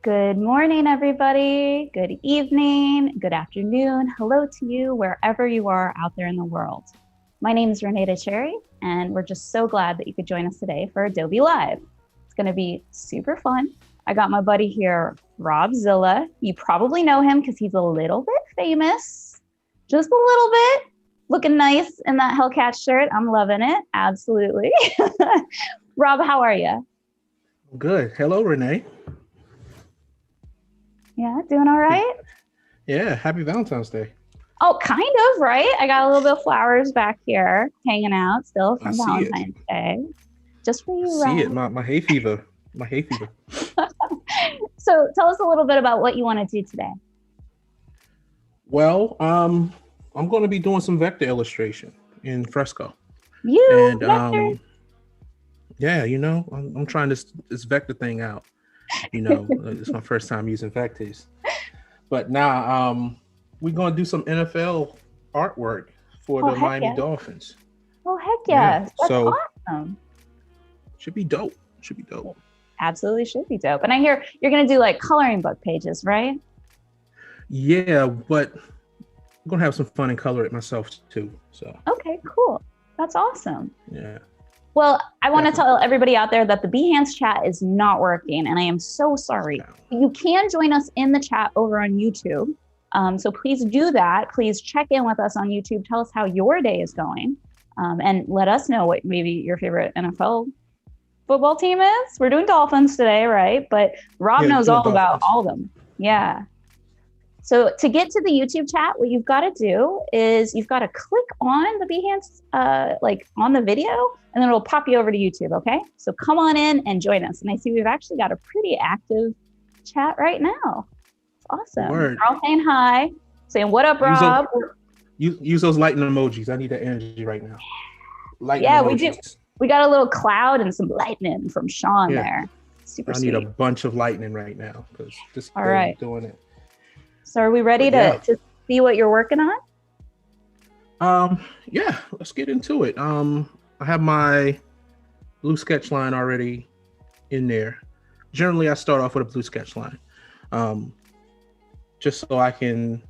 Good morning, everybody. Good evening, good afternoon. Hello to you wherever you are out there in the world. My name is Renee Cherry, and we're just so glad that you could join us today for Adobe Live. It's going to be super fun. I got my buddy here, RobZilla. You probably know him because he's a little bit famous, just a little bit. Looking nice in that Hellcat shirt. I'm loving it. Absolutely. Rob, how are you? Good. Hello, Renee. Yeah, doing all right? Yeah, happy Valentine's Day. Oh, kind of, right? I got a little bit of flowers back here hanging out still I from see it. Valentine's Day. Just for I you, see it. Rob. My hay fever. My hay fever. So tell us a little bit about what you want to do today. Well, I'm going to be doing some vector illustration in Fresco, You, and vector. yeah, I'm trying this vector thing out. It's my first time using vectors, but now we're going to do some NFL artwork for Oh, the heck Miami yeah. Dolphins. Oh, heck Yeah, yes. That's so awesome. should be dope. Should be dope. Absolutely should be dope. And I hear you're going to do like coloring book pages, right? Yeah, but I'm gonna have some fun and color it myself too. So Okay, cool. That's awesome. yeah. Well, I want to Definitely. tell everybody out there that the Behance chat is not working, and I am so sorry. You can join us in the chat over on YouTube. So please do that. Please check in with us on YouTube. Tell us how your day is going, and let us know what maybe your favorite NFL football team is. We're doing Dolphins today, right? But Rob Yeah, knows doing all about Dolphins. all of them. Yeah. So to get to the YouTube chat, what you've got to do is you've got to click on the Behance, like on the video, and then it'll pop you over to YouTube. Okay. So come on in and join us. And I see we've actually got a pretty active chat right now. It's awesome. Word. They're all saying hi, saying, "What up, Use those, Rob?" use those lightning emojis. I need that energy right now. Lightning Yeah, we do. emojis. We got a little cloud and some lightning from Sean Yeah. there. Super I need a sweet. bunch of lightning right now because this All day right. doing it. So are we ready But yeah. to see what you're working on? Yeah, let's get into it. I have my blue sketch line already in there. Generally I start off with a blue sketch line. Just so I can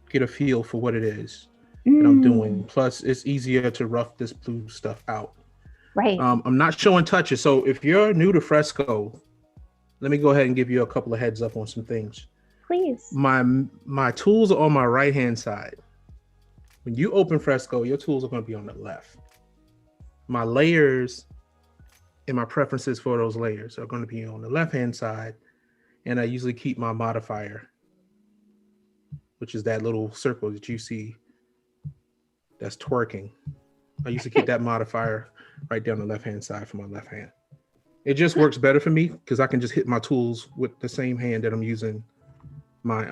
get a feel for what it is that I'm doing. Plus, it's easier to rough this blue stuff out. Right. I'm not showing touches. So if you're new to Fresco, let me go ahead and give you a couple of heads up on some things. Please. My tools are on my right-hand side. When you open Fresco, your tools are going to be on the left. My layers and my preferences for those layers are going to be on the left-hand side. And I usually keep my modifier, which is that little circle that you see that's twerking. I used to keep that modifier right down the left-hand side for my left hand. It just works better for me because I can just hit my tools with the same hand that I'm using my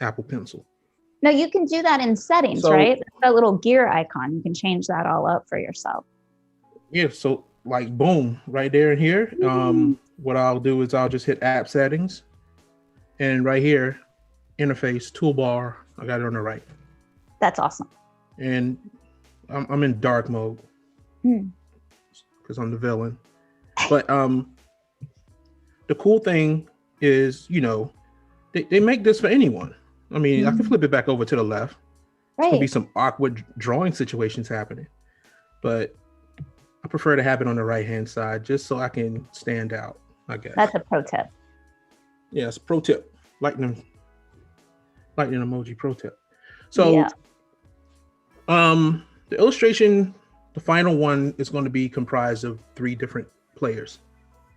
Apple Pencil. No, you can do that in settings, right? That little gear icon, you can change that all up for yourself. Yeah, so like boom, right there and here. What I'll do is I'll just hit app settings, and right here, interface toolbar, I got it on the right. That's awesome. And I'm in dark mode because I'm the villain. But the cool thing is, they make this for anyone. I mean, I can flip it back over to the left. Right. It's gonna be some awkward drawing situations happening, but I prefer to have it on the right-hand side just so I can stand out, I guess. That's a pro tip. Yes, pro tip. Lightning emoji pro tip. So the illustration, the final one is going to be comprised of 3 different players.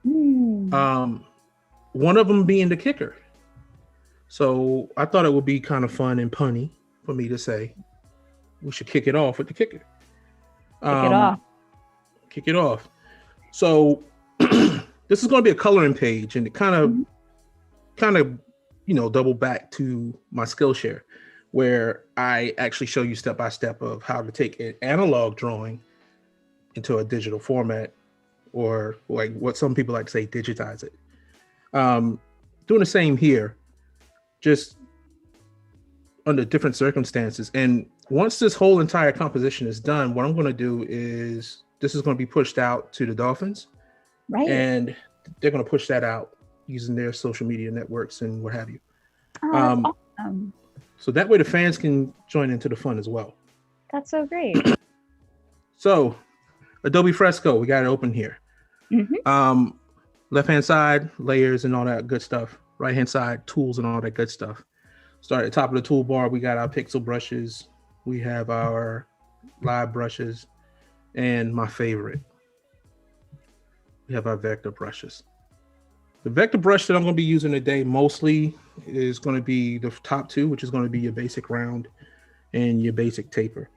One of them being the kicker. So I thought it would be kind of fun and punny for me to say, we should kick it off with the kicker. Kick it off. So this is going to be a coloring page, and it kind of, double back to my Skillshare, where I actually show you step by step of how to take an analog drawing into a digital format, or like what some people like to say, digitize it. Doing the same here, just under different circumstances. And once this whole entire composition is done, what I'm going to do is this is going to be pushed out to the Dolphins, right? And they're going to push that out using their social media networks and what have you. Oh, that's awesome. So that way the fans can join into the fun as well. That's so great. So Adobe Fresco, we got it open here. Mm-hmm. Left-hand side, layers and all that good stuff. Right-hand side, tools and all that good stuff. Start at the top of the toolbar, we got our pixel brushes. We have our live brushes. And my favorite, we have our vector brushes. The vector brush that I'm going to be using today mostly is going to be the top two, which is going to be your basic round and your basic taper.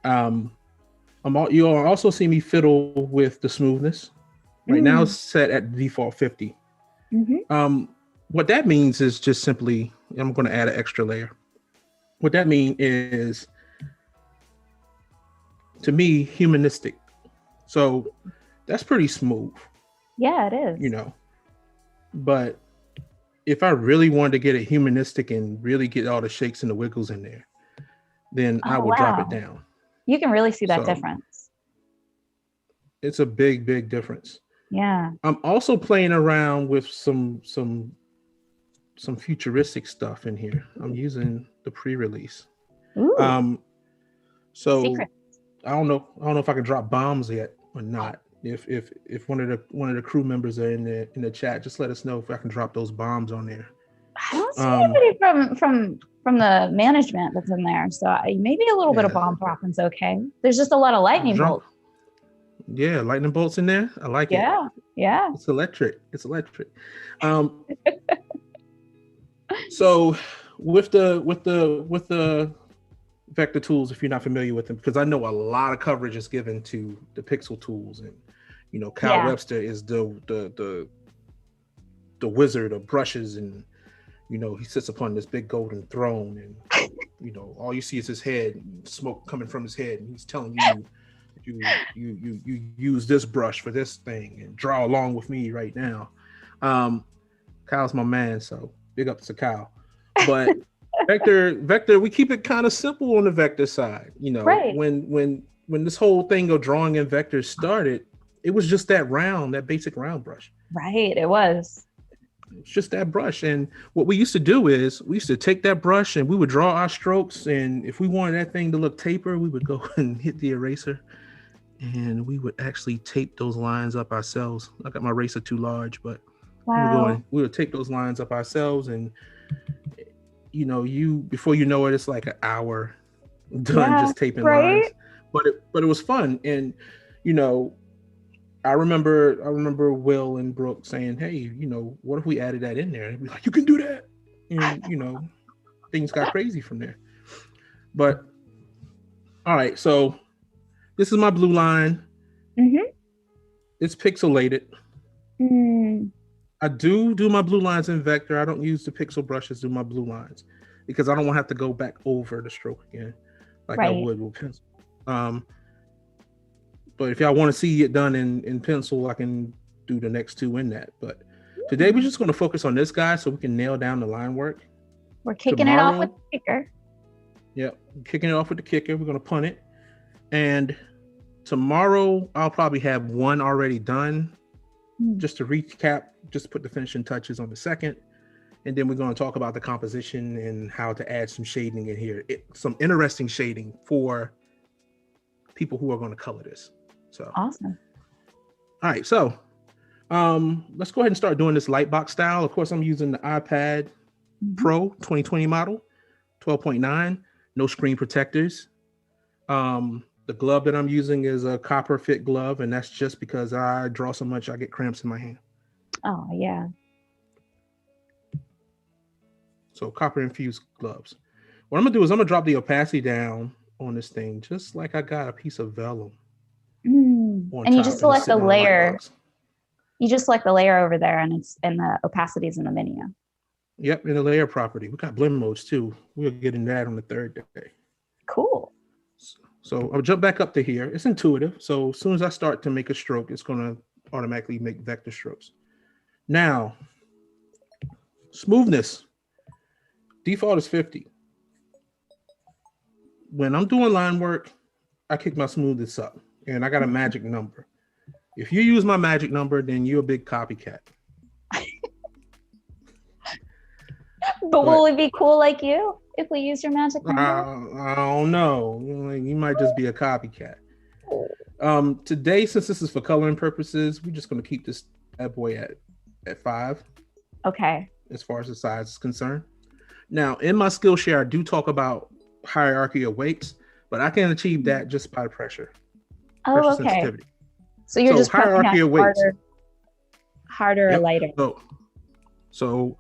You'll also see me fiddle with the smoothness. Right now it's set at default 50. What that means is just simply, I'm going to add an extra layer. What that means is, to me, humanistic. So that's pretty smooth. Yeah, it is. You know, but if I really wanted to get it humanistic and really get all the shakes and the wiggles in there, then I would drop it down. You can really see that difference. It's a big, big difference. Yeah. I'm also playing around with some futuristic stuff in here. I'm using the pre-release. So Secret. I don't know if I can drop bombs yet or not. If one of the crew members are in the chat, just let us know if I can drop those bombs on there. I don't see anybody from the management that's in there, so maybe a little bit of bomb dropping's okay. There's just a lot of lightning bolts. Yeah, lightning bolts in there. I like it. Yeah. It's electric. So with the vector tools, if you're not familiar with them, because I know a lot of coverage is given to the pixel tools, and Kyle Webster is the wizard of brushes, and he sits upon this big golden throne, and all you see is his head, and smoke coming from his head, and he's telling you use this brush for this thing and draw along with me right now. Kyle's my man, so big up to Kyle. But vector, we keep it kind of simple on the vector side. Right. When this whole thing of drawing in vectors started, it was just that basic round brush. Right, it was. It's just that brush. And what we used to do is we used to take that brush and we would draw our strokes. And if we wanted that thing to look taper, we would go and hit the eraser, and we would actually tape those lines up ourselves. I got my eraser too large, but we would tape those lines up ourselves, and before you know it, it's like an hour done just taping lines. But it was fun. And I remember Will and Brooke saying, hey, what if we added that in there? And we're like, you can do that. And things got crazy from there. But all right, so this is my blue line. It's pixelated. I do my blue lines in vector. I don't use the pixel brushes to do my blue lines because I don't want to have to go back over the stroke again like I would with pencil. But if y'all want to see it done in pencil, I can do the next two in that. But today we're just going to focus on this guy so we can nail down the line work. We're kicking it off with the kicker. Yep, kicking it off with the kicker. We're going to punt it. And tomorrow I'll probably have one already done. Just to recap, just put the finishing touches on the second. And then we're going to talk about the composition and how to add some shading in here. Some interesting shading for people who are going to color this. So awesome. All right, so let's go ahead and start doing this Lightbox style. Of course, I'm using the iPad Pro 2020 model, 12.9, no screen protectors. The glove that I'm using is a copper fit glove, and that's just because I draw so much I get cramps in my hand. Oh, yeah. So copper infused gloves. What I'm gonna do is I'm gonna drop the opacity down on this thing, just like I got a piece of vellum. And you just select the layer. You just select the layer over there, and the opacity is in the menu. Yep, in the layer property. We got blend modes too. We'll get into that on the third day. Cool. So I'll jump back up to here. It's intuitive. So as soon as I start to make a stroke, it's going to automatically make vector strokes. Now, smoothness. Default is 50. When I'm doing line work, I kick my smoothness up, and I got a magic number. If you use my magic number, then you're a big copycat. But will we be cool like you if we use your magic wand? I don't know. You might just be a copycat. Today, since this is for coloring purposes, we're just going to keep this bad boy at 5. Okay. As far as the size is concerned. Now, in my Skillshare, I do talk about hierarchy of weights, but I can achieve that just by pressure. Oh, okay. Sensitivity. So you're just hierarchy of weights. Harder or lighter. So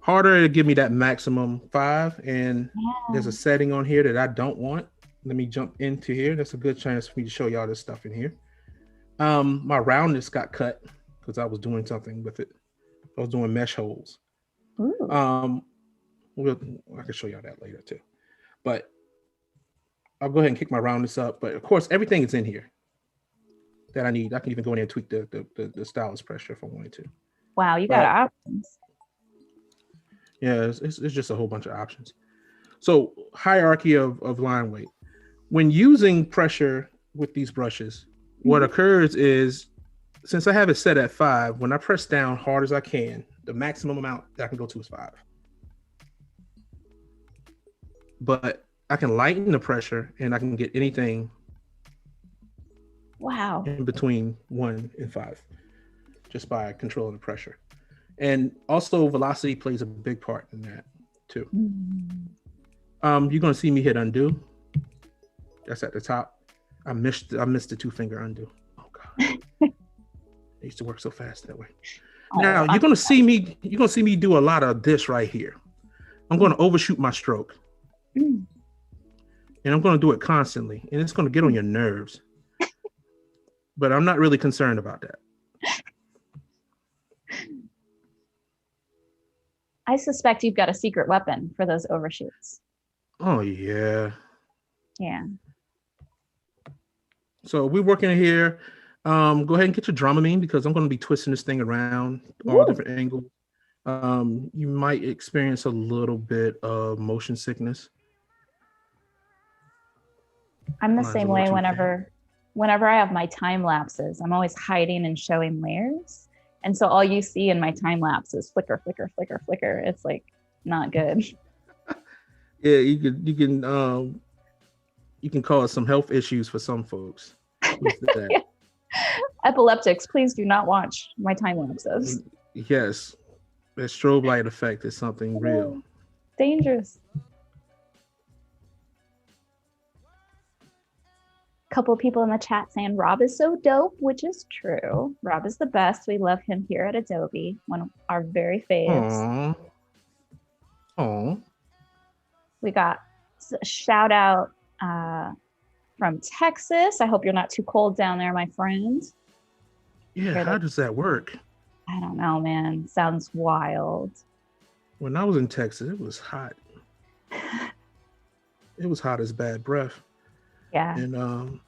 harder to give me that maximum 5, and there's a setting on here that I don't want. Let me jump into here. That's a good chance for me to show y'all this stuff in here. My roundness got cut because I was doing something with it. I was doing mesh holes. Ooh. I can show y'all that later too. But I'll go ahead and kick my roundness up. But of course, everything is in here that I need. I can even go in there and tweak the stylus pressure if I wanted to. Wow, you got options. Yeah, it's just a whole bunch of options. So hierarchy of line weight. When using pressure with these brushes, what occurs is, since I have it set at 5, when I press down hard as I can, the maximum amount that I can go to is 5. But I can lighten the pressure and I can get anything in between 1 and 5 just by controlling the pressure. And also velocity plays a big part in that too. You're gonna see me hit undo. That's at the top. I missed the 2-finger undo. Oh God. I used to work so fast that way. Now you're gonna see me do a lot of this right here. I'm gonna overshoot my stroke. And I'm gonna do it constantly, and it's gonna get on your nerves. But I'm not really concerned about that. I suspect you've got a secret weapon for those overshoots. Oh yeah. Yeah. So we're working here. Go ahead and get your Dramamine because I'm going to be twisting this thing around all different angles. You might experience a little bit of motion sickness. I'm the same way whenever I have my time lapses. I'm always hiding and showing layers. And so all you see in my time lapse is flicker, flicker, flicker, flicker. It's like not good. Yeah, you can cause some health issues for some folks. Epileptics, please do not watch my time lapses. Yes, the strobe light effect is something real. Dangerous. Couple of people in the chat saying Rob is so dope, which is true. Rob is the best. We love him here at Adobe, one of our very faves. Aww. We got a shout out from Texas. I hope you're not too cold down there, my friend. Yeah, how does that work? I don't know, man. Sounds wild. When I was in Texas, it was hot. It was hot as bad breath. Yeah. And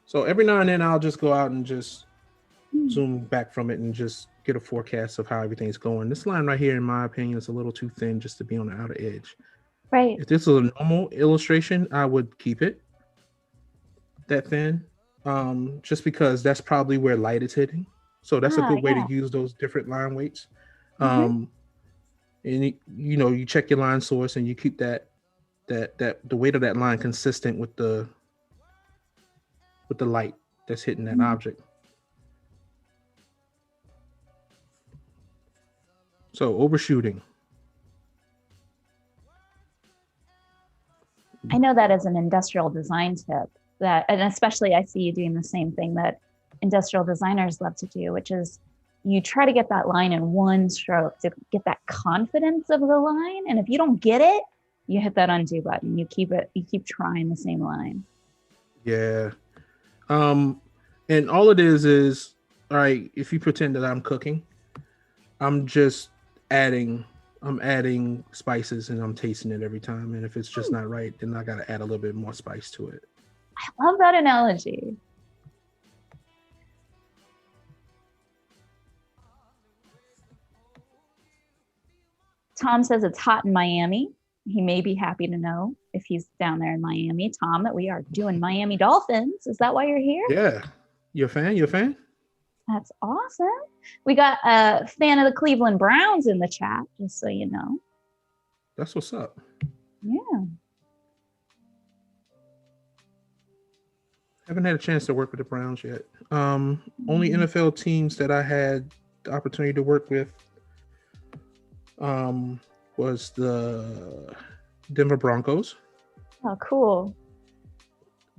so every now and then I'll just go out and just zoom back from it and just get a forecast of how everything's going. This line right here, in my opinion, is a little too thin just to be on the outer edge. Right. If this was a normal illustration, I would keep it that thin, just because that's probably where light is hitting. So that's a good way to use those different line weights. And you check your line source and you keep that the weight of that line consistent with the light that's hitting that object. So overshooting. I know that as an industrial design tip, and especially I see you doing the same thing that industrial designers love to do, which is you try to get that line in one stroke to get that confidence of the line. And if you don't get it, you hit that undo button. You keep trying the same line. Yeah. And all it is, all right, if you pretend that I'm cooking, I'm adding spices and I'm tasting it every time. And if it's just not right, then I got to add a little bit more spice to it. I love that analogy. Tom says it's hot in Miami. He may be happy to know if he's down there in Miami, Tom, that we are doing Miami Dolphins. Is that why you're here? Yeah. You a fan? That's awesome. We got a fan of the Cleveland Browns in the chat, just so you know. That's what's up. Yeah. Haven't had a chance to work with the Browns yet. Only NFL teams that I had the opportunity to work with was the Denver Broncos. Oh, cool.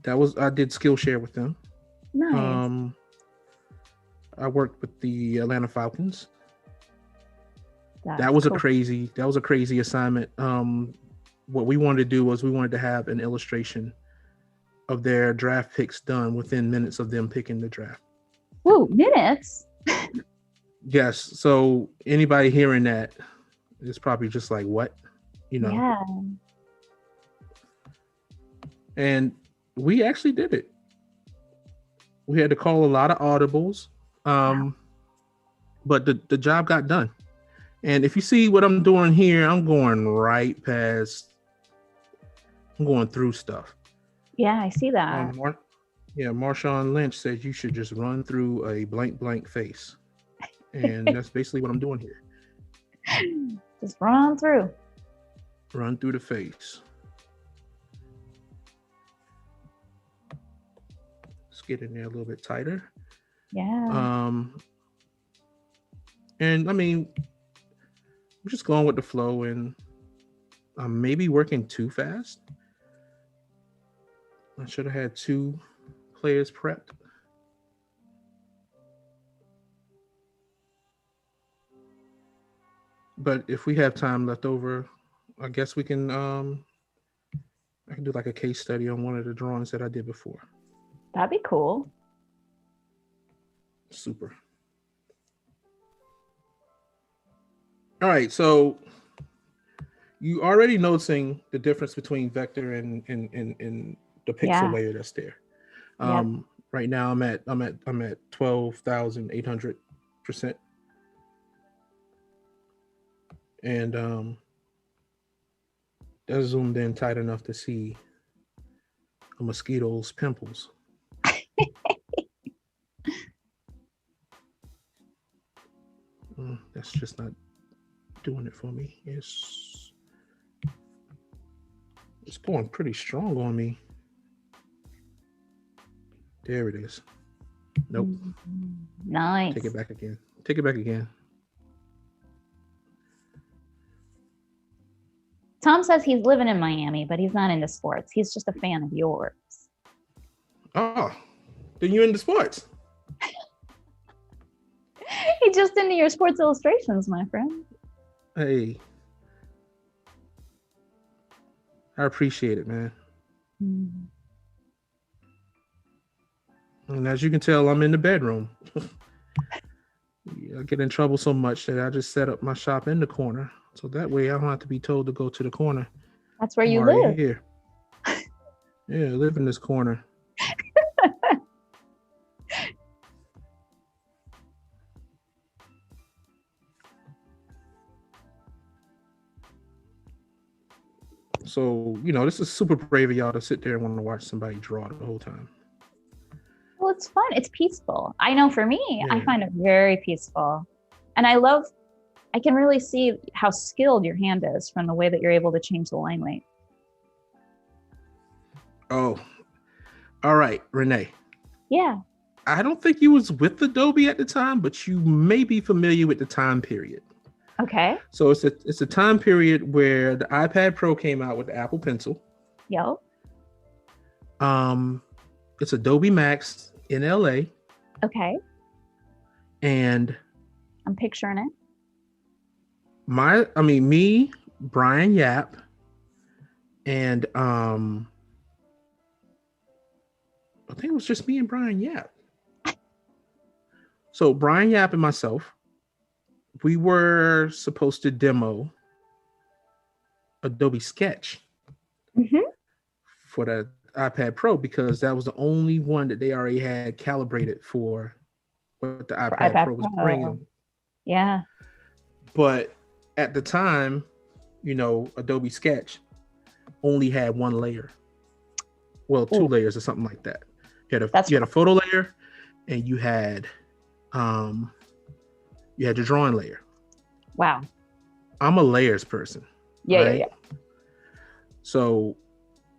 I did Skillshare with them. Nice. I worked with the Atlanta Falcons. That's that was cool. a crazy assignment. What we wanted to do was we wanted to have an illustration of their draft picks done within minutes of them picking the draft. Whoa, minutes? Yes. So anybody hearing that is probably just like, what? Yeah. And we actually did it. We had to call a lot of audibles. But the job got done. And if you see what I'm doing here, I'm going right past. I'm going through stuff. Yeah, I see that. Marshawn Lynch said you should just run through a blank face. And that's basically what I'm doing here. Just run through. Run through the face. Let's get in there a little bit tighter. Yeah. And I mean, I'm just going with the flow, and I'm maybe working too fast. I should have had 2 players prepped. But if we have time left over, I guess we can I can do like a case study on one of the drawings that I did before. That'd be cool. Super. All right, so you already noticing the difference between vector and the pixel layer that's there. Right now I'm at 12,800%. And that's zoomed in tight enough to see a mosquito's pimples. That's just not doing it for me. It's going pretty strong on me. There it is. Nope. Nice. Take it back again. Tom says he's living in Miami, but he's not into sports. He's just a fan of yours. Oh, then you into sports? He's just into your sports illustrations, my friend. Hey, I appreciate it, man. And as you can tell, I'm in the bedroom. I get in trouble so much that I just set up my shop in the corner. So that way I don't have to be told to go to the corner. That's where you live. Here. Yeah, I live in this corner. So, this is super brave of y'all to sit there and want to watch somebody draw the whole time. Well, it's fun. It's peaceful. I know for me, I find it very peaceful. And I can really see how skilled your hand is from the way that you're able to change the line weight. Oh, all right, Renee. Yeah. I don't think you was with Adobe at the time, but you may be familiar with the time period. Okay. So it's a time period where the iPad Pro came out with the Apple Pencil. Yep. It's Adobe Max in LA. Okay. And I'm picturing it. Me, Brian Yap, and I think it was just me and Brian Yap. So Brian Yap and myself, we were supposed to demo Adobe Sketch for the iPad Pro because that was the only one that they already had calibrated for what the iPad Pro was bringing. Yeah. But at the time, Adobe Sketch only had 1 layer. Well, 2 layers or something like that. You had a photo layer, and you had you had your drawing layer. Wow. I'm a layers person. Yeah, right? yeah. So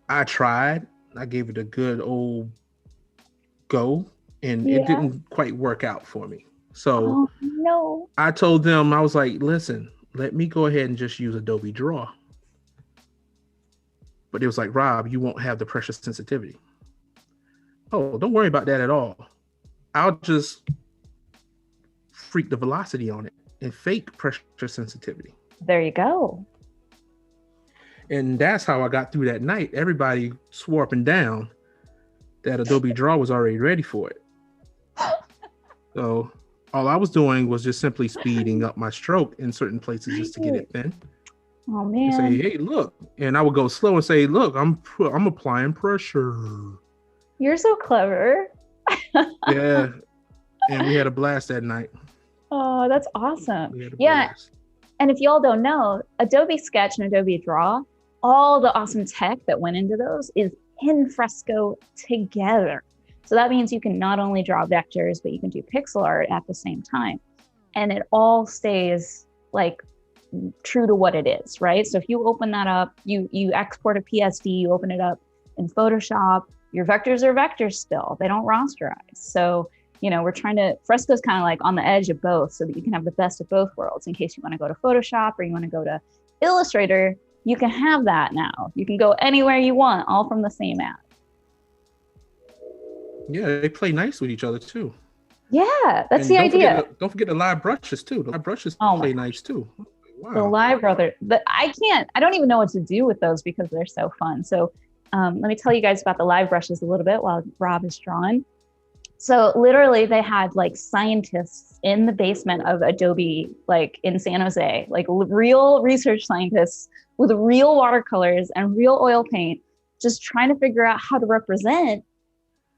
I tried. I gave it a good old go, and it Yeah. didn't quite work out for me. So Oh no. I told them, I was like, listen, let me go ahead and just use Adobe Draw. But it was like, Rob, you won't have the pressure sensitivity. Oh, don't worry about that at all. I'll just freak the velocity on it and fake pressure sensitivity. There you go. And that's how I got through that night. Everybody swore up and down that Adobe Draw was already ready for it. So all I was doing was just simply speeding up my stroke in certain places just to get it thin. Oh And man. say, hey, look. And I would go slow and say, look, I'm applying pressure. You're so clever. Yeah. And we had a blast that night. Oh, that's awesome. We had a Yeah. blast. And if y'all don't know, Adobe Sketch and Adobe Draw, all the awesome tech that went into those is in Fresco together. So that means you can not only draw vectors, but you can do pixel art at the same time. And it all stays like true to what it is, right? So if you open that up, you export a PSD, you open it up in Photoshop, your vectors are vectors still, they don't rasterize. So, you know, we're trying to, Fresco's kind of like on the edge of both so that you can have the best of both worlds in case you want to go to Photoshop or you want to go to Illustrator, you can have that now. You can go anywhere you want, all from the same app. Yeah, they play nice with each other too. Yeah, that's And the idea. Don't forget the live brushes too. The live brushes play nice too. Wow. The live brother, I don't even know what to do with those because they're so fun. So let me tell you guys about the live brushes a little bit while Rob is drawing. So literally they had like scientists in the basement of Adobe, like in San Jose, like real research scientists with real watercolors and real oil paint, just trying to figure out how to represent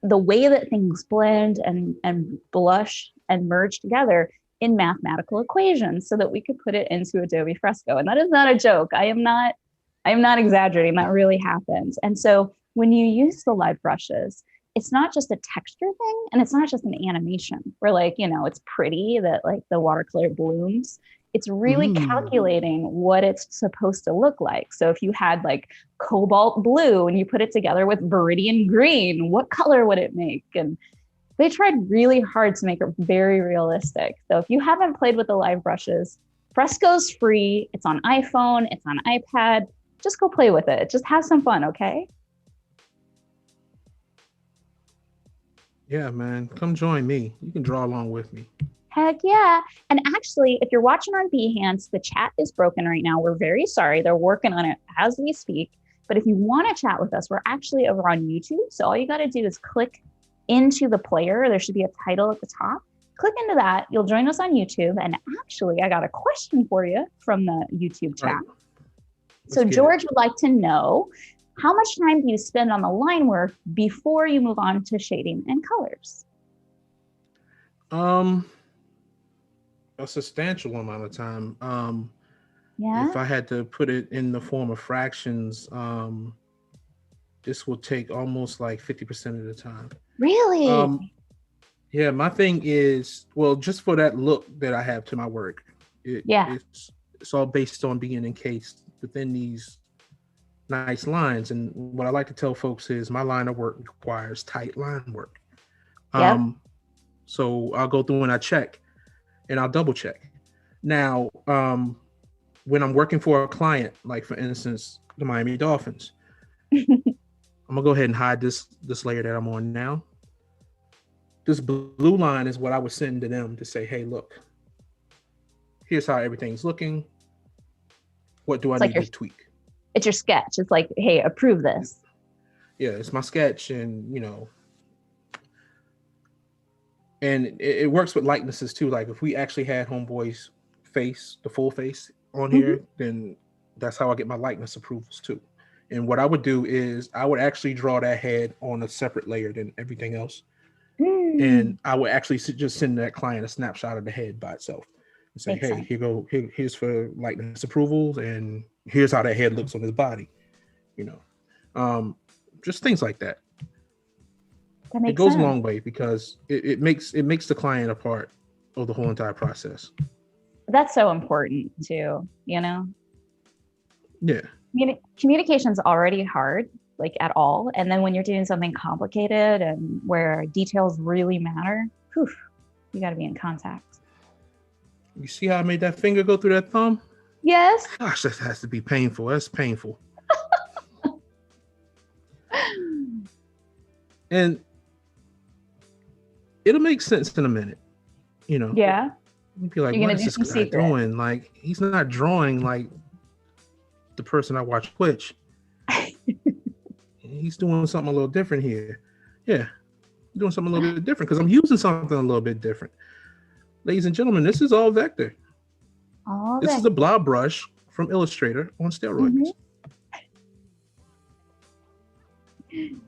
the way that things blend and blush and merge together in mathematical equations so that we could put it into Adobe Fresco. And that is not a joke. I am not exaggerating. That really happens. And so when you use the live brushes, it's not just a texture thing and it's not just an animation where like, you know, it's pretty that like the watercolor blooms. It's really calculating what it's supposed to look like. So if you had like cobalt blue and you put it together with viridian green, what color would it make? And they tried really hard to make it very realistic. So if you haven't played with the live brushes, Fresco's free. It's on iPhone, it's on iPad. Just go play with it. Just have some fun, okay? Yeah, man. Come join me. You can draw along with me. Heck yeah. And actually, if you're watching on Behance, the chat is broken right now. We're very sorry. They're working on it as we speak. But if you want to chat with us, we're actually over on YouTube. So all you got to do is click into the player. There should be a title at the top. Click into that. You'll join us on YouTube. And actually, I got a question for you from the YouTube chat. Right. So George would like to know, how much time do you spend on the line work before you move on to shading and colors? A substantial amount of time. Yeah. If I had to put it in the form of fractions, this will take almost like 50% of the time. Really? Yeah, my thing is, well, just for that look that I have to my work, it's all based on being encased within these nice lines. And what I like to tell folks is my line of work requires tight line work. So I'll go through and I check and I'll double check. Now, when I'm working for a client, like for instance, the Miami Dolphins, I'm gonna go ahead and hide this layer that I'm on now. This blue line is what I would send to them to say, hey, look, here's how everything's looking. What do I need to tweak? It's your sketch. It's like, hey, approve this. Yeah, it's my sketch, and you know, and it works with likenesses too. Like if we actually had Homeboy's face, the full face on here, then that's how I get my likeness approvals too. And what I would do is I would actually draw that head on a separate layer than everything else. And I would actually just send that client a snapshot of the head by itself and say, hey, here's for likeness approvals, and here's how that head looks on his body. You know, just things like that. It goes a long way because it makes the client a part of the whole entire process. That's so important too, you know? Yeah. Communication's already hard, like at all. And then when you're doing something complicated and where details really matter, whew, you got to be in contact. You see how I made that finger go through that thumb? Yes. Gosh, that has to be painful. That's painful. And it'll make sense in a minute, you know? Yeah. You'd be like, what is this guy doing? Like, he's not drawing like the person I watch Twitch. He's doing something a little different here. Yeah, doing something a little bit different because I'm using something a little bit different. Ladies and gentlemen, this is all vector. This is a blob brush from Illustrator on steroids. Mm-hmm.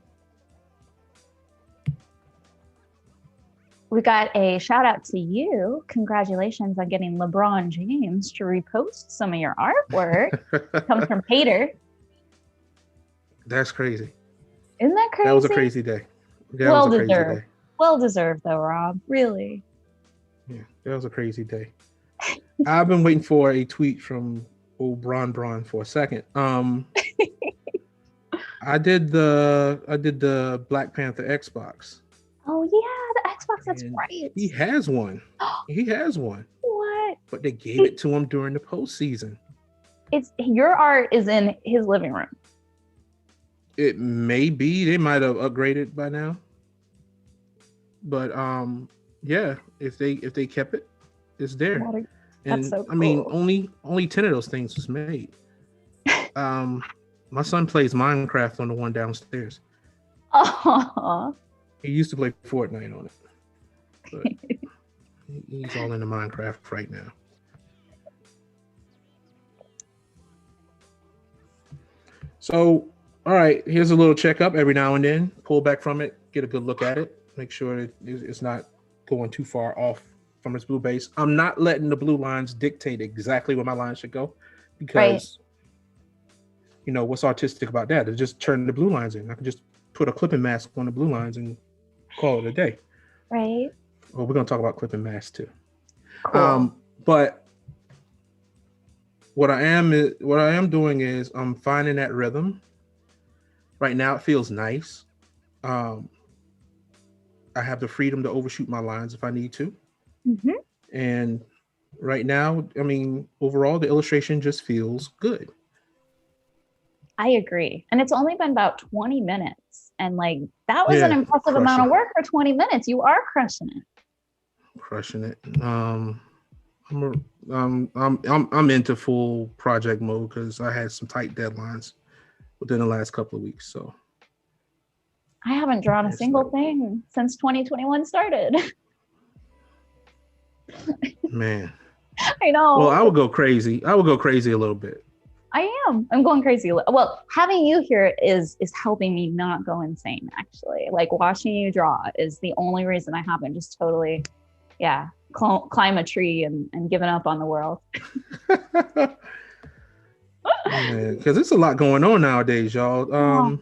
We got a shout out to you. Congratulations on getting LeBron James to repost some of your artwork. Comes from Hater. That's crazy. Isn't that crazy? That was a crazy day. Well deserved. Well deserved though, Rob. Really. Yeah, that was a crazy day. I've been waiting for a tweet from old Bron for a second. I did the Black Panther Xbox. Oh yeah, the Xbox. That's right. He has one. He has one. What? But they gave it to him during the postseason. Your art is in his living room. It may be. They might have upgraded by now. But yeah, if they kept it, it's there. And so cool. I mean, only 10 of those things was made. My son plays Minecraft on the one downstairs. Oh. He used to play Fortnite on it. But he's all into Minecraft right now. So, all right, here's a little checkup every now and then. Pull back from it, get a good look at it. Make sure it's not going too far off from its blue base. I'm not letting the blue lines dictate exactly where my lines should go because, you know, what's artistic about that? Is just turn the blue lines in. I can just put a clipping mask on the blue lines and call it a day. Right. Well, we're going to talk about clipping masks too. Cool. But what I am doing is I'm finding that rhythm. Right now it feels nice. I have the freedom to overshoot my lines if I need to. Mm-hmm. And right now, I mean, overall, the illustration just feels good. I agree. And it's only been about 20 minutes. And like, that was an impressive amount of work for 20 minutes. You are crushing it. Crushing it. I'm into full project mode because I had some tight deadlines within the last couple of weeks. So I haven't drawn a single thing since 2021 started. Man. I know. Well, I would go crazy. a little bit. I am. I'm going crazy. Well, having you here is helping me not go insane, actually. Like watching you draw is the only reason I haven't just totally, climb a tree and given up on the world. Because it's a lot going on nowadays, y'all.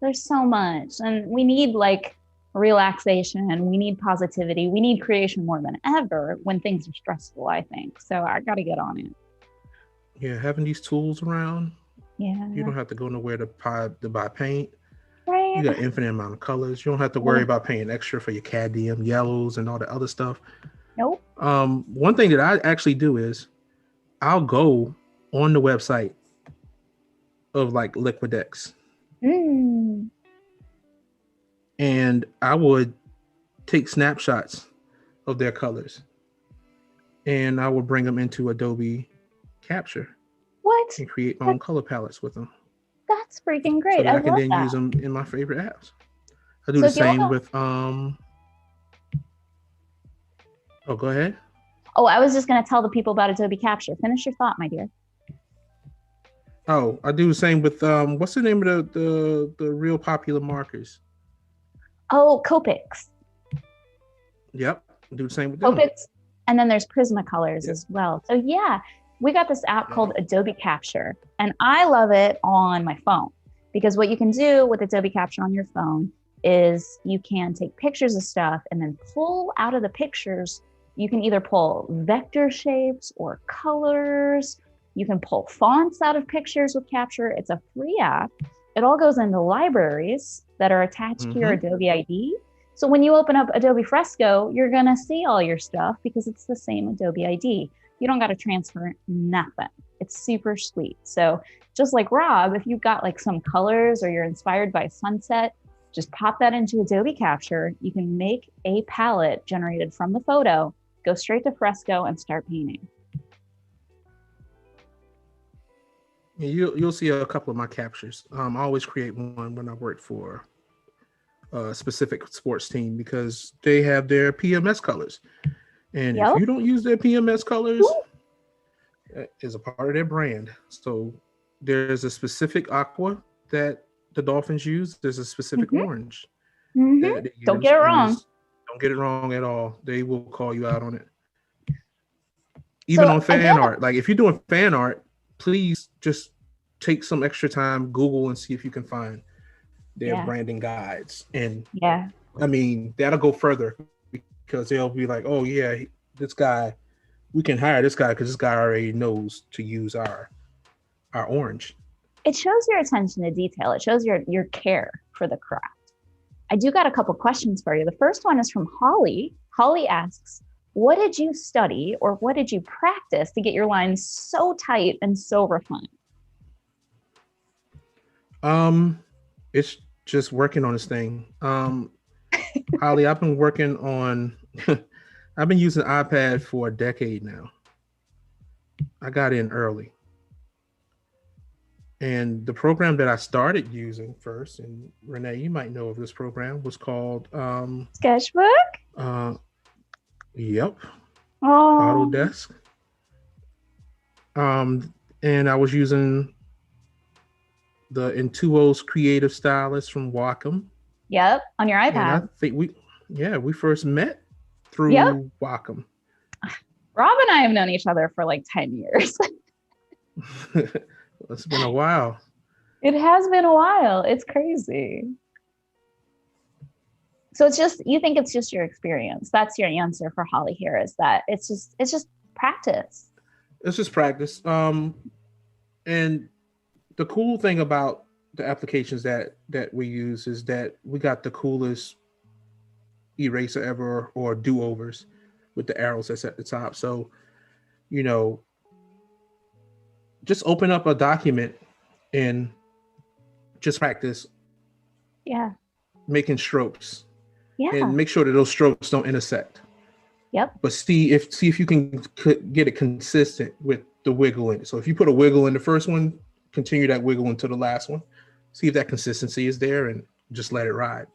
There's so much. And we need like relaxation and we need positivity. We need creation more than ever when things are stressful, I think. So I got to get on it. Yeah, having these tools around. Yeah. You don't have to go nowhere to buy paint. Right. You got infinite amount of colors. You don't have to worry about paying extra for your cadmium yellows and all the other stuff. Nope. One thing that I actually do is I'll go on the website of like Liquidex. And I would take snapshots of their colors and I would bring them into Adobe Capture. What? And create my own color palettes with them. That's freaking great. So that I can then use them in my favorite apps. I do the same with oh, go ahead. Oh, I was just going to tell the people about Adobe Capture. Finish your thought, my dear. Oh, I do the same with what's the name of the real popular markers? Oh, Copics. Yep, I do the same with them. Copics, and then there's Prismacolors as well. So yeah, we got this app called Adobe Capture, and I love it on my phone because what you can do with Adobe Capture on your phone is you can take pictures of stuff and then pull out of the pictures You can either pull vector shapes or colors. You can pull fonts out of pictures with Capture. It's a free app. It all goes into libraries that are attached to your Adobe ID. So when you open up Adobe Fresco, you're going to see all your stuff because it's the same Adobe ID. You don't got to transfer nothing. It's super sweet. So just like Rob, if you've got like some colors or you're inspired by sunset, just pop that into Adobe Capture. You can make a palette generated from the photo, go straight to Fresco and start painting. You'll see a couple of my captures. I always create one when I work for a specific sports team because they have their PMS colors. And if you don't use their PMS colors, it is a part of their brand. So there's a specific aqua that the Dolphins use. There's a specific orange. Don't get it wrong. Don't get it wrong at all. They will call you out on it. Even on fan art. Like if you're doing fan art, please just take some extra time, Google and see if you can find their branding guides. And I mean, that'll go further because they'll be like, oh yeah, this guy, we can hire this guy because this guy already knows to use our orange. It shows your attention to detail. It shows your care for the craft. I do got a couple questions for you. The first one is from Holly. Holly asks, what did you study or what did you practice to get your lines so tight and so refined? It's just working on this thing. Holly, I've been working on, I've been using iPad for a decade now. I got in early. And the program that I started using first, and Renee, you might know of this program, was called Sketchbook? Yep. Autodesk. And I was using the Intuos Creative Stylist from Wacom. Yep, on your iPad. And I think we first met through Wacom. Rob and I have known each other for like 10 years. It's been a while. It has been a while. It's crazy. So you think it's just your experience. That's your answer for Holly here, is that it's just practice. It's just practice. And the cool thing about the applications that we use is that we got the coolest eraser ever, or do-overs with the arrows that's at the top. So, just open up a document and just practice. Yeah. Making strokes. Yeah. And make sure that those strokes don't intersect. Yep. But see if you can get it consistent with the wiggle in it. So if you put a wiggle in the first one, continue that wiggle into the last one. See if that consistency is there and just let it ride.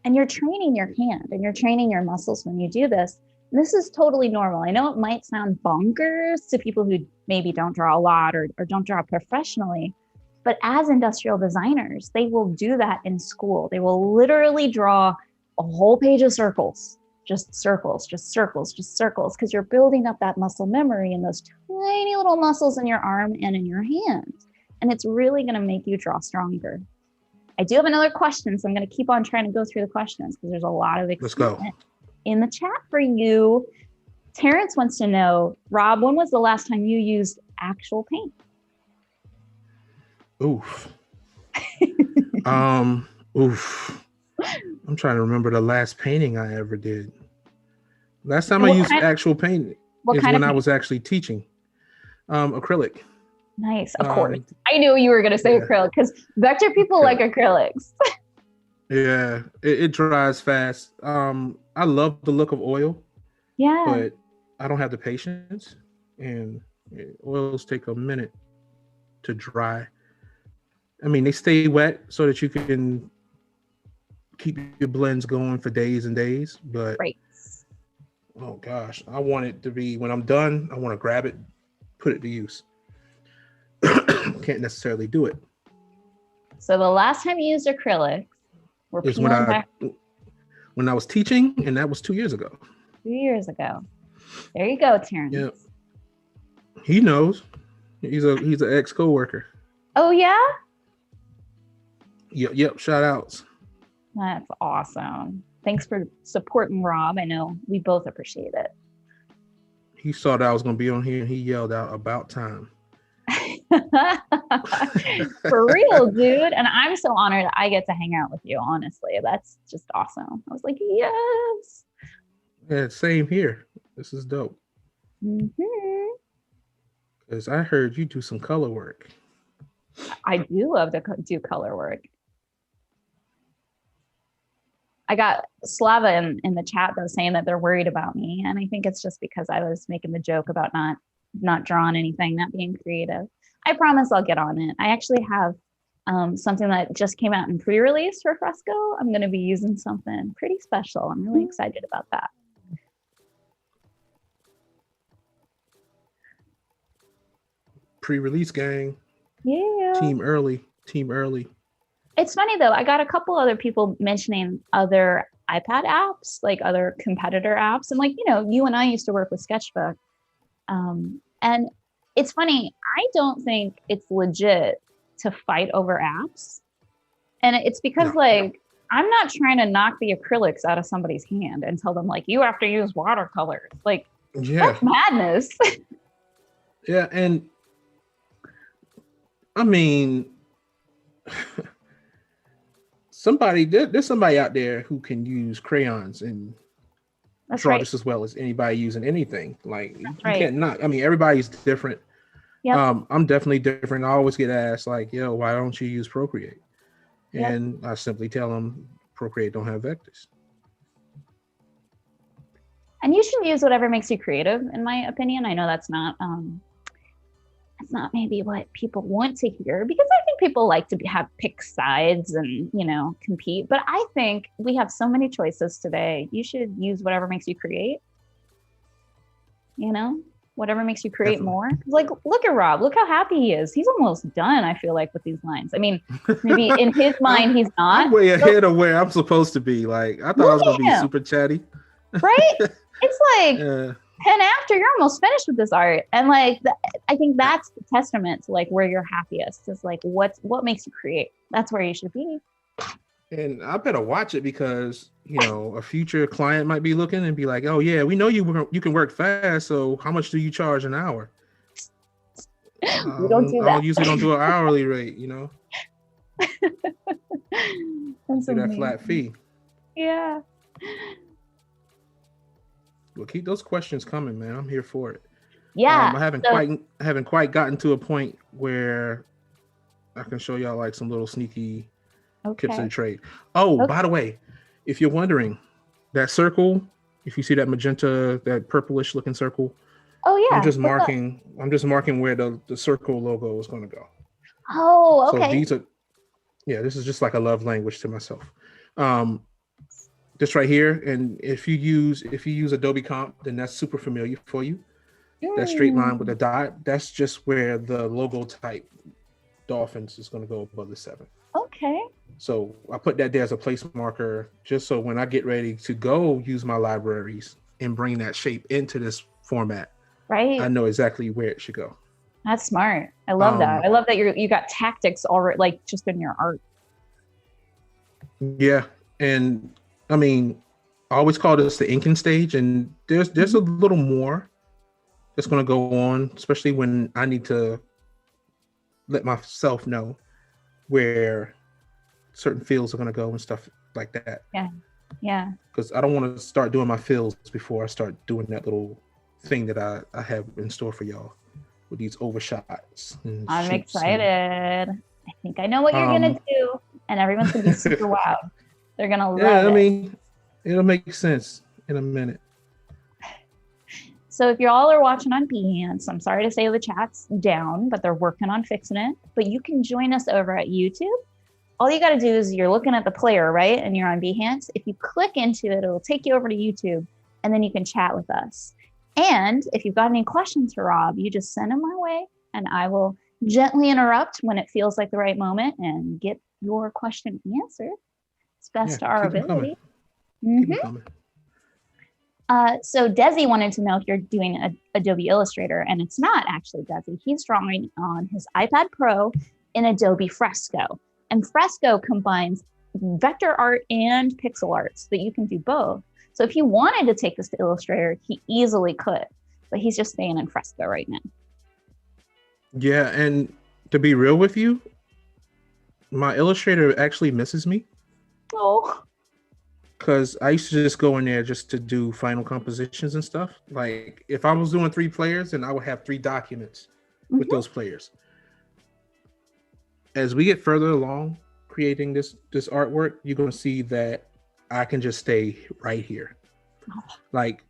And you're training your hand and you're training your muscles when you do this. And this is totally normal. I know it might sound bonkers to people who maybe don't draw a lot or don't draw professionally, but as industrial designers, they will do that in school. They will literally draw a whole page of circles, just circles, because you're building up that muscle memory in those tiny little muscles in your arm and in your hand. And it's really going to make you draw stronger. I do have another question, so I'm going to keep on trying to go through the questions because there's a lot of excitement. Let's go. In the chat for you, Terrence wants to know, Rob, when was the last time you used actual paint? Oof. Oof. I'm trying to remember the last painting I ever did. Last time I used actual paint is when I was actually teaching. Acrylic. Nice, of course. I knew you were going to say acrylic because vector people like acrylics. Yeah, it dries fast. I love the look of oil. Yeah. But I don't have the patience, and oils take a minute to dry. I mean, they stay wet so that you can keep your blends going for days and days, but oh gosh, I want it to be, when I'm done, I want to grab it, put it to use. Can't necessarily do it. So the last time you used acrylics is when I was teaching, and that was 2 years ago. 2 years ago. There you go, Terrence. Yeah. He knows. He's an ex coworker. Oh yeah? Yep. Shout outs. That's awesome. Thanks for supporting Rob. I know we both appreciate it. He saw that I was going to be on here and he yelled out about time. For real, dude. And I'm so honored I get to hang out with you. Honestly, that's just awesome. I was like, yes. Yeah, same here. This is dope. Because I heard you do some color work. I do love to do color work. I got Slava in the chat though saying that they're worried about me, and I think it's just because I was making the joke about not drawing anything, not being creative. I promise I'll get on it. I actually have something that just came out in pre-release for Fresco. I'm going to be using something pretty special. I'm really excited about that. Pre-release gang. Yeah. Team early. It's funny though. I got a couple other people mentioning other iPad apps, like other competitor apps. And like, you know, you and I used to work with Sketchbook. And it's funny, I don't think it's legit to fight over apps. And it's because like, I'm not trying to knock the acrylics out of somebody's hand and tell them like, you have to use watercolors. Like, that's madness. Yeah. And I mean, there's somebody out there who can use crayons and draw just as well as anybody using anything. Like you can't knock. I mean, everybody's different. Yep. I'm definitely different. I always get asked like, yo, why don't you use Procreate? And I simply tell them Procreate don't have vectors. And you should use whatever makes you creative, in my opinion. I know that's not maybe what people want to hear, because I think people like to have pick sides and, you know, compete. But I think we have so many choices today. You should use whatever makes you create. You know, whatever makes you create more. Like, look at Rob. Look how happy he is. He's almost done, I feel like, with these lines. I mean, maybe in his mind, he's not. I'm way ahead of where I'm supposed to be. Like, I thought I was going to be super chatty. Right? It's like, and after you're almost finished with this art. And like, I think that's the testament to like where you're happiest is like, what makes you create? That's where you should be. And I better watch it because, you know, a future client might be looking and be like, oh yeah, we know you can work fast. So how much do you charge an hour? We don't do that. I usually don't do an hourly rate, you know? That's do that flat fee. Yeah. Well, keep those questions coming, man. I'm here for it. Yeah. I haven't quite gotten to a point where I can show y'all like some little sneaky tips of the trade. Oh, by the way, if you're wondering, that circle, if you see that magenta, that purplish looking circle, I'm just marking where the circle logo is going to go. Oh, okay. So these are, this is just like a love language to myself. This right here, and if you use Adobe Comp, then that's super familiar for you. That straight line with the dot, that's just where the logo type Dolphins is going to go above the 7. Okay. So I put that there as a place marker, just so when I get ready to go use my libraries and bring that shape into this format, right, I know exactly where it should go. That's smart. I love that. I love that you got tactics already, like just in your art. Yeah, and I mean, I always call this the inking stage, and there's a little more that's going to go on, especially when I need to let myself know where certain fields are going to go and stuff like that. Yeah. Because I don't want to start doing my fills before I start doing that little thing that I have in store for y'all with these overshots. I'm excited. I think I know what you're going to do, and everyone's going to be super wowed. They're going to love it. Yeah, I mean, it'll make sense in a minute. So if you all are watching on Behance, I'm sorry to say the chat's down, but they're working on fixing it. But you can join us over at YouTube. All you got to do is you're looking at the player, right? And you're on Behance. If you click into it, it'll take you over to YouTube, and then you can chat with us. And if you've got any questions for Rob, you just send them my way, and I will gently interrupt when it feels like the right moment and get your question answered. It's best to our ability. So Desi wanted to know if you're doing Adobe Illustrator, and it's not actually Desi. He's drawing on his iPad Pro in Adobe Fresco. And Fresco combines vector art and pixel art so that you can do both. So if he wanted to take this to Illustrator, he easily could. but he's just staying in Fresco right now. Yeah, and to be real with you, my Illustrator actually misses me. Oh. Because I used to just go in there just to do final compositions and stuff. Like if I was doing 3 players, then I would have 3 documents with those players. As we get further along creating this artwork, you're going to see that I can just stay right here. Like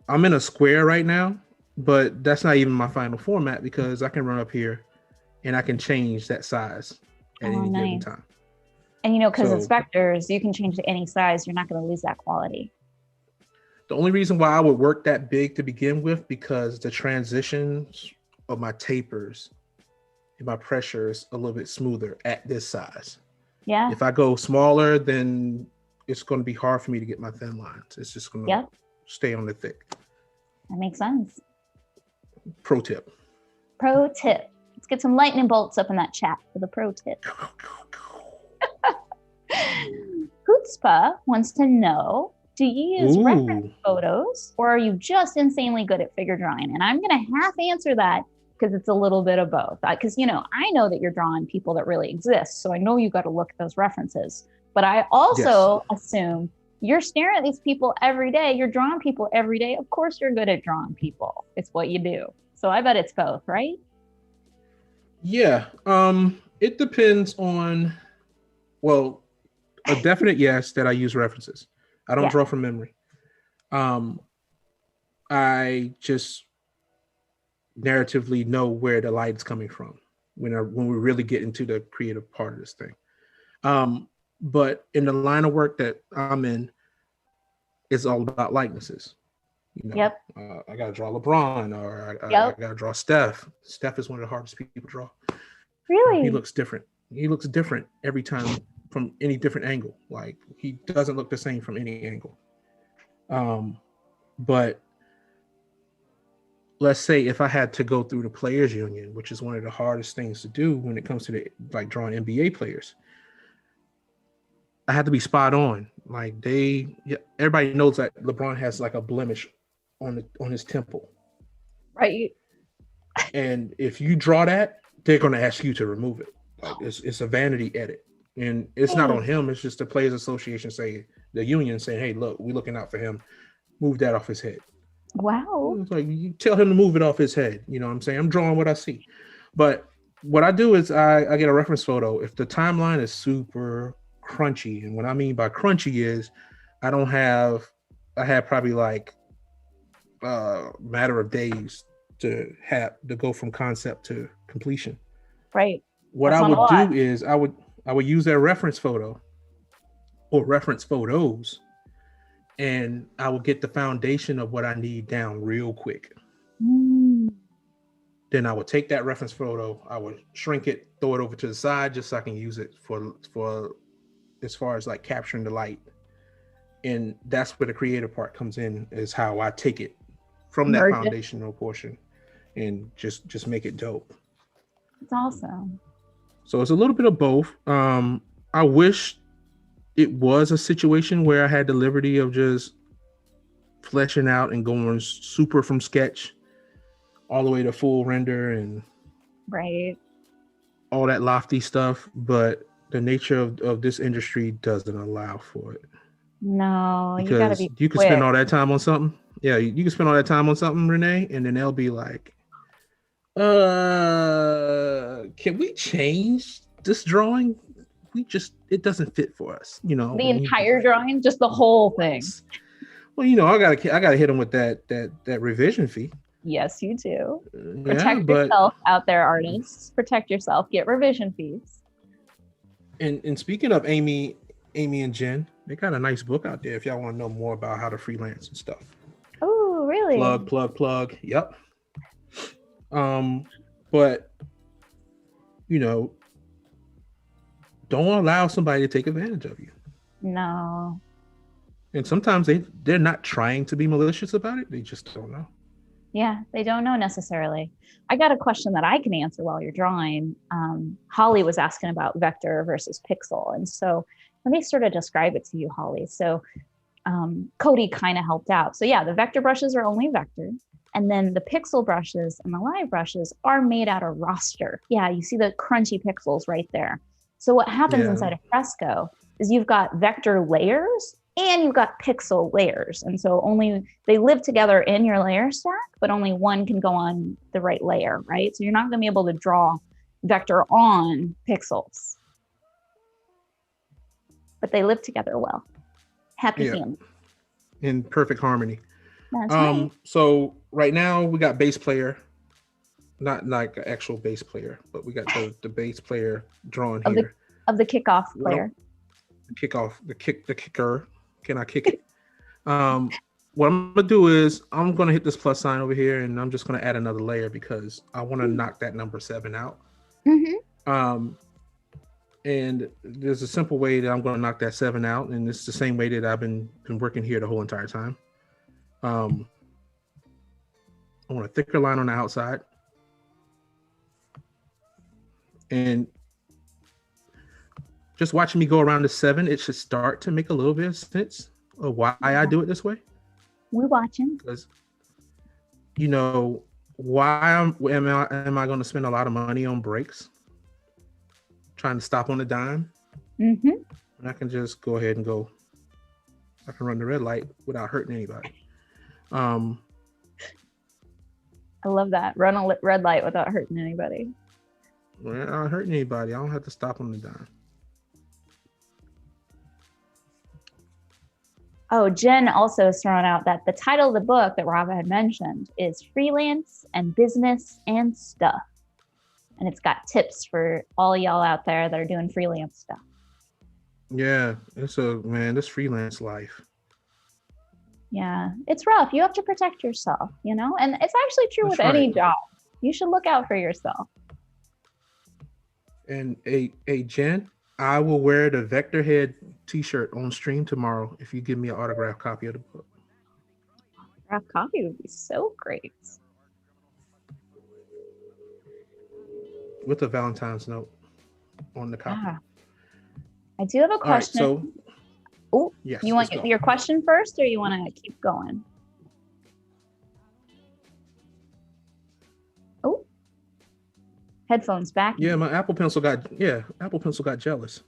I'm in a square right now, but that's not even my final format because I can run up here and I can change that size at any given time. And because it's vectors, you can change to any size. You're not going to lose that quality. The only reason why I would work that big to begin with, because the transitions of my tapers and my pressure is a little bit smoother at this size. Yeah. If I go smaller, then it's going to be hard for me to get my thin lines. It's just going to stay on the thick. That makes sense. Pro tip. Let's get some lightning bolts up in that chat for the pro tip. Chutzpah wants to know, do you use reference photos or are you just insanely good at figure drawing? And I'm going to half answer that because it's a little bit of both. Because, I know that you're drawing people that really exist. So I know you got to look at those references. But I also assume you're staring at these people every day. You're drawing people every day. Of course, you're good at drawing people. It's what you do. So I bet it's both, right? Yeah. It depends on, a definite yes that I use references. I don't draw from memory. I just narratively know where the light's coming from when we really get into the creative part of this thing. But in the line of work that I'm in, it's all about likenesses. I gotta draw LeBron or I gotta draw Steph. Steph is one of the hardest people to draw. Really? He looks different. He looks different every time from any different angle. Like he doesn't look the same from any angle. But let's say if I had to go through the players union, which is one of the hardest things to do when it comes to drawing NBA players, I had to be spot on. Like everybody knows that LeBron has like a blemish on his temple. Right. And if you draw that, they're going to ask you to remove it. Like it's a vanity edit. And it's not on him. It's just the Players Association the union saying, hey, look, we're looking out for him. Move that off his head. Wow. It's like you tell him to move it off his head. You know what I'm saying? I'm drawing what I see. But what I do is I get a reference photo. If the timeline is super crunchy, and what I mean by crunchy is I have probably like a matter of days to go from concept to completion. Right. What I would do is I would use that reference photo or reference photos, and I would get the foundation of what I need down real quick. Then I would take that reference photo, I would shrink it, throw it over to the side just so I can use it for as far as like capturing the light. And that's where the creative part comes in, is how I take it from that foundational portion and just make it dope. It's awesome. So it's a little bit of both. I wish it was a situation where I had the liberty of just fleshing out and going super from sketch all the way to full render and all that lofty stuff. But the nature of this industry doesn't allow for it. No, because you gotta be you can spend all that time on something. Yeah, you can spend all that time on something, Renee, and then they'll be like, can we change this drawing? It doesn't fit for us, The entire drawing, just the whole thing. Well, I gotta hit them with that revision fee. Yes, you do. Protect yourself out there, artists. Protect yourself. Get revision fees. And speaking of Amy and Jen, they got a nice book out there if y'all want to know more about how to freelance and stuff. Oh, really? Plug. Yep. But don't allow somebody to take advantage of you. No. And sometimes they're not trying to be malicious about it. They just don't know. Yeah, they don't know necessarily. I got a question that I can answer while you're drawing. Holly was asking about vector versus pixel. And so let me sort of describe it to you, Holly. So Cody kind of helped out. So yeah, the vector brushes are only vector. And then the pixel brushes and the live brushes are made out of raster. Yeah, you see the crunchy pixels right there. So what happens inside of Fresco is you've got vector layers and you've got pixel layers. And so only they live together in your layer stack, but only one can go on the right layer, right? So you're not going to be able to draw vector on pixels, but they live together well. Happy family. In perfect harmony. That's right. So right now we got bass player, not like an actual bass player, but we got the bass player drawn here. Of the kickoff player. The kicker. Can I kick it? What I'm gonna do is I'm gonna hit this plus sign over here, and I'm just gonna add another layer because I want to knock that number 7 out. And there's a simple way that I'm going to knock that 7 out, and it's the same way that I've been working here the whole entire time. I want a thicker line on the outside, and just watching me go around the 7, it should start to make a little bit of sense of why I do it this way. We're watching. Because, why am I going to spend a lot of money on breaks? Trying to stop on a dime. And I can just go ahead and go. I can run the red light without hurting anybody. I love that. Run a red light without hurting anybody. Without hurting anybody. I don't have to stop on the dime. Oh, Jen also has thrown out that the title of the book that Rob had mentioned is Freelance and Business and Stuff. And it's got tips for all y'all out there that are doing freelance stuff. Yeah, this freelance life. Yeah, it's rough. You have to protect yourself, and it's actually true with any job. You should look out for yourself. And Jen, I will wear the Vector Head t-shirt on stream tomorrow if you give me an autographed copy of the book. Autographed copy would be so great. With a Valentine's note on the copy. I do have a question. All right, so, yes, you want your question first, or you want to keep going? Oh, headphones back. Yeah, my Apple Pencil got jealous.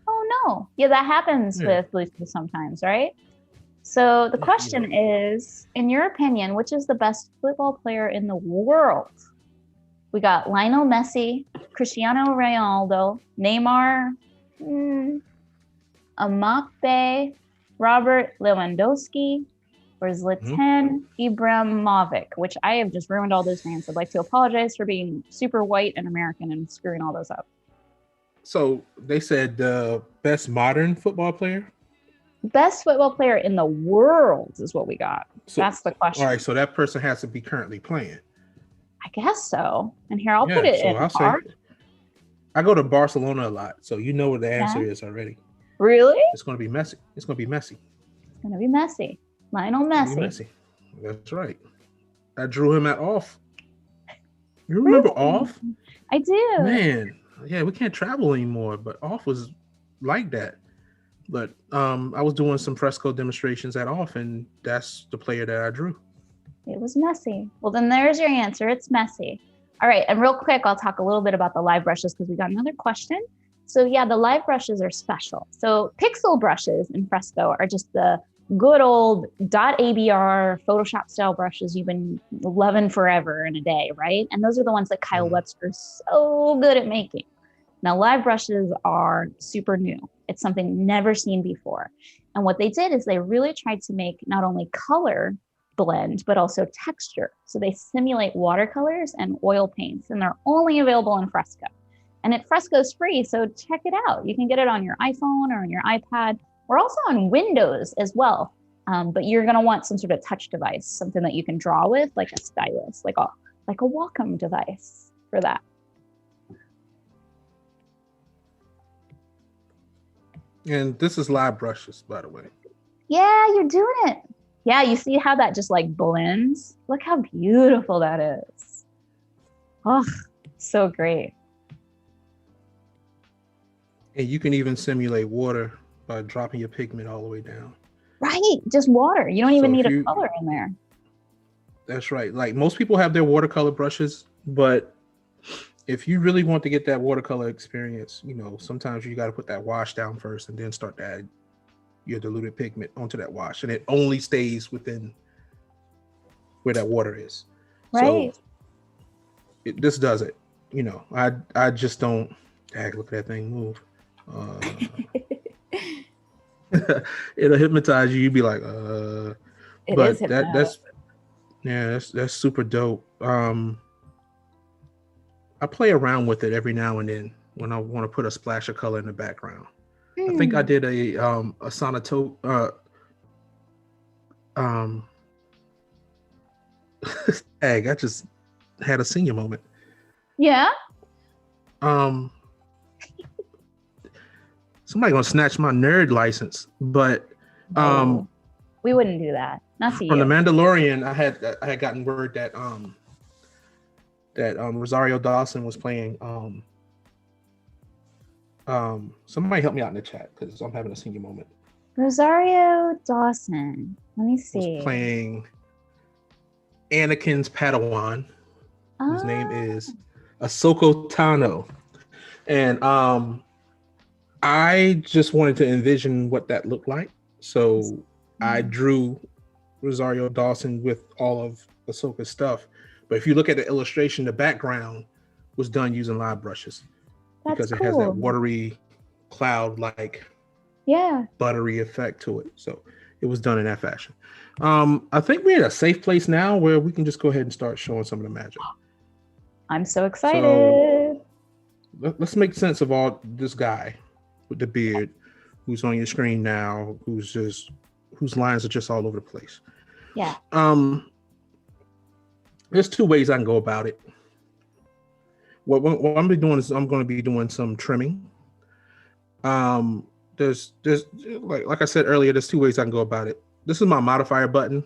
Oh no! Yeah, that happens with Bluetooth sometimes, right? So the question is, in your opinion, which is the best football player in the world? We got Lionel Messi, Cristiano Ronaldo, Neymar, Mbappe, Robert Lewandowski, or Zlatan Ibrahimovic, which I have just ruined all those names. I'd like to apologize for being super white and American and screwing all those up. So they said the best modern football player? Best football player in the world is what we got. So, that's the question. All right, so that person has to be currently playing. I guess so. And here, I'll put it in hard. I go to Barcelona a lot, so you know what the answer is already. Really? It's going to be Messi. It's going to be Messi. It's going to be Messi. Lionel Messi. That's right. I drew him at Off. You remember Off? I do. Man, yeah, we can't travel anymore, but Off was like that. But I was doing some Fresco demonstrations at Off, and that's the player that I drew. It was Messi. Well, then there's your answer. It's Messi. All right. And real quick, I'll talk a little bit about the live brushes because we got another question. So yeah, the live brushes are special. So pixel brushes in Fresco are just the good old .abr Photoshop style brushes you've been loving forever and a day, right? And those are the ones that Kyle Webster's so good at making. Now, live brushes are super new. It's something never seen before. And what they did is they really tried to make not only color blend, but also texture. So they simulate watercolors and oil paints, and they're only available in Fresco. And Fresco's free, so check it out. You can get it on your iPhone or on your iPad. We're also on Windows as well, but you're gonna want some sort of touch device, something that you can draw with, like a stylus, like a Wacom device for that. And this is live brushes, by the way. Yeah, you're doing it. Yeah, you see how that just like blends? Look how beautiful that is. Oh, so great. And you can even simulate water by dropping your pigment all the way down. Right, just water. You don't even need a color in there. That's right. Like most people have their watercolor brushes, but if you really want to get that watercolor experience, sometimes you got to put that wash down first and then start to add your diluted pigment onto that wash, and it only stays within where that water is. Right. So this does it. I just don't. Heck, look at that thing move. It'll hypnotize you. You'd be like, It but is hypnotic. that's super dope. I play around with it every now and then when I want to put a splash of color in the background. I think I did a sonato I just had a senior moment. Yeah. Somebody gonna snatch my nerd license, but No, we wouldn't do that. Not to from you. The Mandalorian, I had gotten word that Rosario Dawson was playing. Somebody help me out in the chat because I'm having a senior moment. Rosario Dawson. Let me see. Was playing Anakin's Padawan, whose name is Ahsoka Tano, and I just wanted to envision what that looked like, so I drew Rosario Dawson with all of Ahsoka's stuff. But if you look at the illustration, the background was done using live brushes. Because it has that watery cloud-like buttery effect to it. So it was done in that fashion. I think we're in a safe place now where we can just go ahead and start showing some of the magic. I'm so excited. So let's make sense of all this guy with the beard who's on your screen now, whose lines are just all over the place. Yeah. There's two ways I can go about it. What I'm going to be doing is I'm going to be doing some trimming. There's like I said earlier, there's two ways I can go about it. This is my modifier button.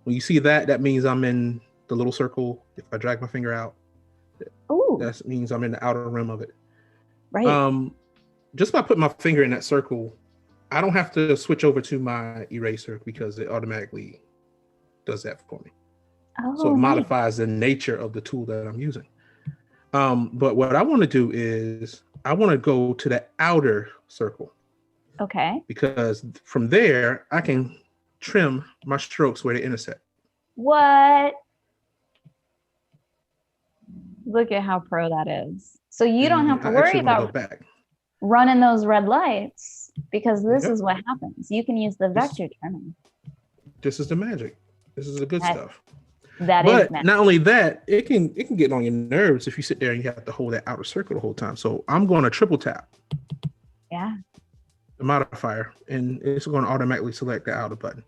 When you see that, that means I'm in the little circle. If I drag my finger out, that means I'm in the outer rim of it. Right. Just by putting my finger in that circle, I don't have to switch over to my eraser because it automatically does that for me. So it modifies the nature of the tool that I'm using. But what I want to do is I want to go to the outer circle. Okay. Because from there, I can trim my strokes where they intersect. What? Look at how pro that is. So you don't have to worry about running those red lights because this is what happens. You can use the vector trimming. This is the magic. This is the good stuff. But not only that, it can get on your nerves if you sit there and you have to hold that outer circle the whole time. So I'm going to triple tap. Yeah. The modifier, and it's going to automatically select the outer button.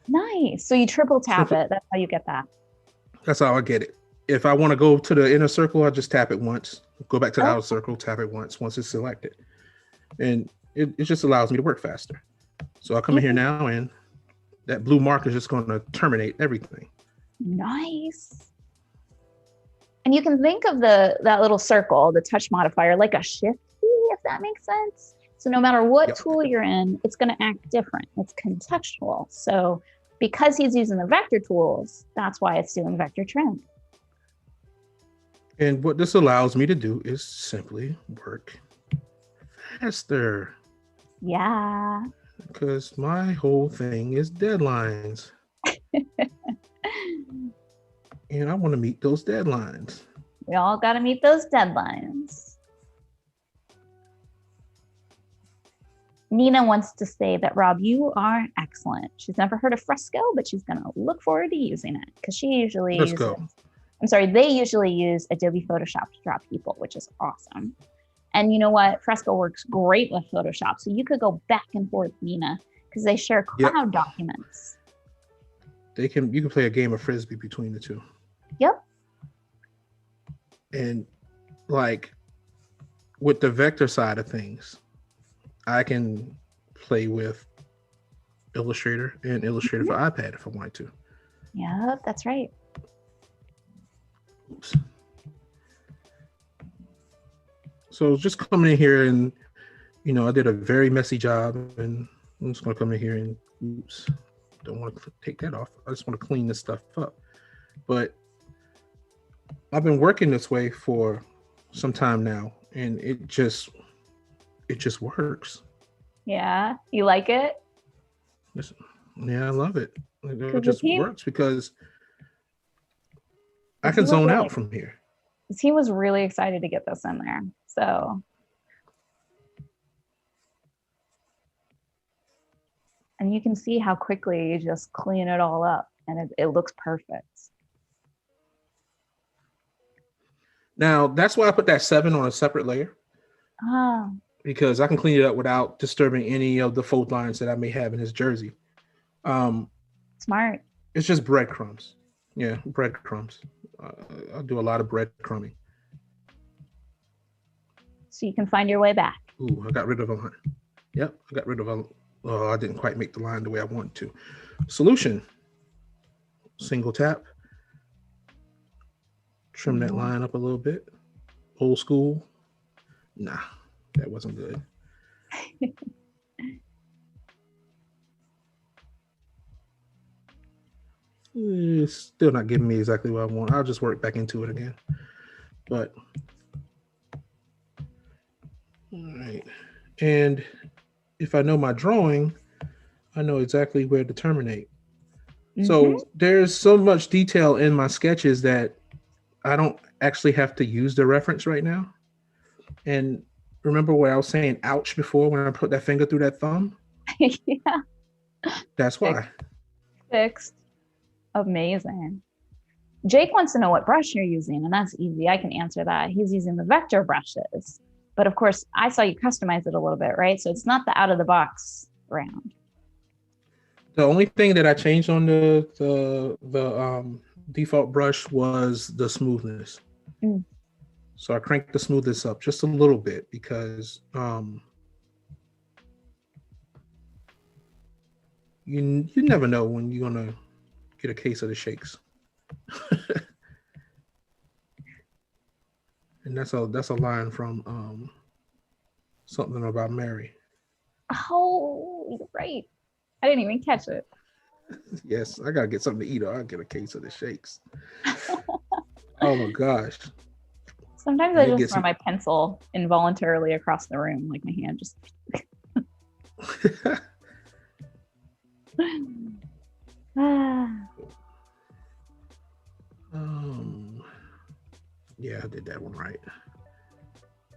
Nice. So you triple tap it. That's how you get that. That's how I get it. If I want to go to the inner circle, I just tap it once. Go back to the outer circle, tap it once it's selected. And it just allows me to work faster. So I come in here now, and that blue marker is just going to terminate everything. Nice. And you can think of that little circle, the touch modifier, like a shift key, if that makes sense. So no matter what tool you're in, it's going to act different. It's contextual. So because he's using the vector tools, that's why it's doing vector trim. And what this allows me to do is simply work faster. Yeah. Because my whole thing is deadlines. And I want to meet those deadlines. We all got to meet those deadlines. Nina wants to say that, Rob, you are excellent. She's never heard of Fresco, but she's going to look forward to using it because she usually they usually use Adobe Photoshop to draw people, which is awesome. And you know what? Fresco works great with Photoshop. So you could go back and forth, Nina, because they share cloud documents. You can play a game of Frisbee between the two. Yep. And like with the vector side of things, I can play with Illustrator and Illustrator for iPad if I wanted to. Yep, that's right. Oops. So just coming in here and, I did a very messy job, and I'm just going to come in here and, don't want to take that off. I just want to clean this stuff up. But I've been working this way for some time now, and it just works. Yeah, you like it? Yeah, I love it. It 'Cause just he- works because I he can was zone really- out from here. He was really excited to get this in there. So, and you can see how quickly you just clean it all up, and it looks perfect. Now, that's why I put that 7 on a separate layer, Oh, because I can clean it up without disturbing any of the fold lines that I may have in his jersey. smart. It's just breadcrumbs. Yeah, breadcrumbs. I'll do a lot of breadcrumbing. So you can find your way back. Ooh, I got rid of a line. Yep, I got rid of a. Oh, I didn't quite make the line the way I wanted to. Solution. Single tap. Trim that line up a little bit. Old school. Nah, that wasn't good. It's still not giving me exactly what I want. I'll just work back into it again. But all right. And if I know my drawing, I know exactly where to terminate. So there's so much detail in my sketches that I don't actually have to use the reference right now. And remember what I was saying, ouch, before when I put that finger through that thumb? Yeah, That's why. fixed. Amazing. Jake wants to know what brush you're using, and that's easy. I can answer that. He's using the vector brushes. But of course, I saw you customize it a little bit, right? So it's not the out of the box round. The only thing that I changed on the default brush was the smoothness. So I cranked the smoothness up just a little bit because you never know when you're gonna get a case of the shakes. And that's a line from Something About Mary. Oh, you're right. I didn't even catch it. Yes, I gotta get something to eat or I'll get a case of the shakes. Oh my gosh. Sometimes I just throw my pencil involuntarily across the room, like my hand just. Yeah, I did that one right.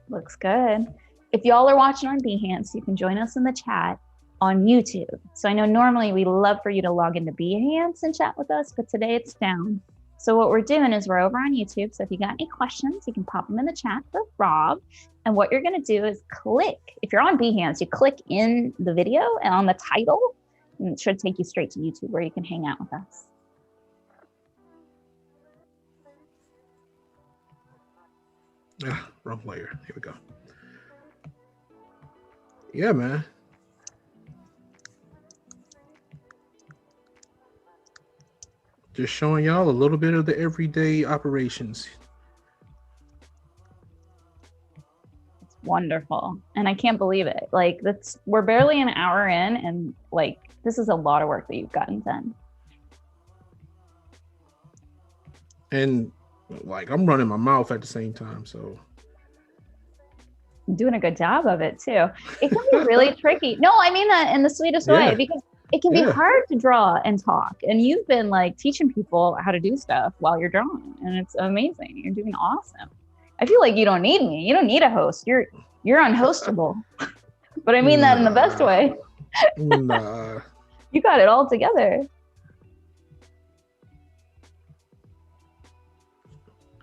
Looks good. If y'all are watching on Behance, you can join us in the chat on YouTube. So I know normally we love for you to log into Behance and chat with us, but today it's down. So what we're doing is we're over on YouTube. So if you got any questions, you can pop them in the chat for Rob. And what you're going to do is click. If you're on Behance, you click in the video and on the title, and it should take you straight to YouTube where you can hang out with us. Wrong layer. Here we go. Yeah, man. Just showing y'all a little bit of the everyday operations. It's wonderful. And I can't believe it. Like we're barely an hour in and like, this is a lot of work that you've gotten done. And like, I'm running my mouth at the same time. So I'm doing a good job of it too. It can be really tricky. No, I mean that in the sweetest way, because it can be hard to draw and talk. And you've been like teaching people how to do stuff while you're drawing. And it's amazing. You're doing awesome. I feel like you don't need me. You don't need a host. You're unhostable. But I mean that in the best way. Nah. You got it all together.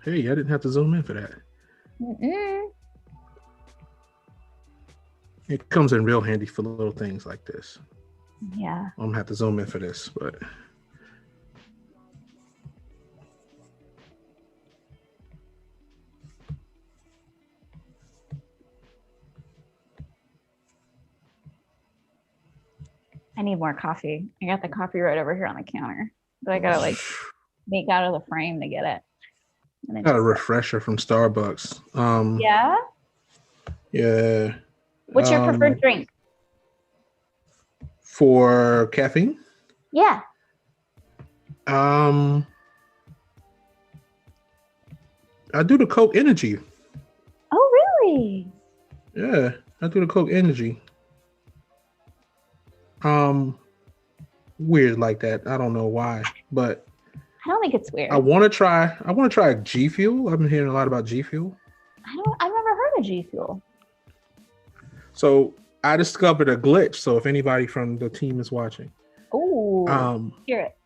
Hey, I didn't have to zoom in for that. It comes in real handy for little things like this. Yeah. I'm gonna have to zoom in for this, but I need more coffee. I got the coffee right over here on the counter, but I gotta like make out of the frame to get it. I got a refresher from Starbucks. Yeah. Yeah. What's your preferred drink? For caffeine? Yeah. I do the Coke Energy. Oh, really? Yeah, I do the Coke Energy. Weird like that. I don't know why, but I don't think it's weird. I want to try G Fuel. I've been hearing a lot about G Fuel. I've never heard of G Fuel. So I discovered a glitch. So if anybody from the team is watching, Hear it.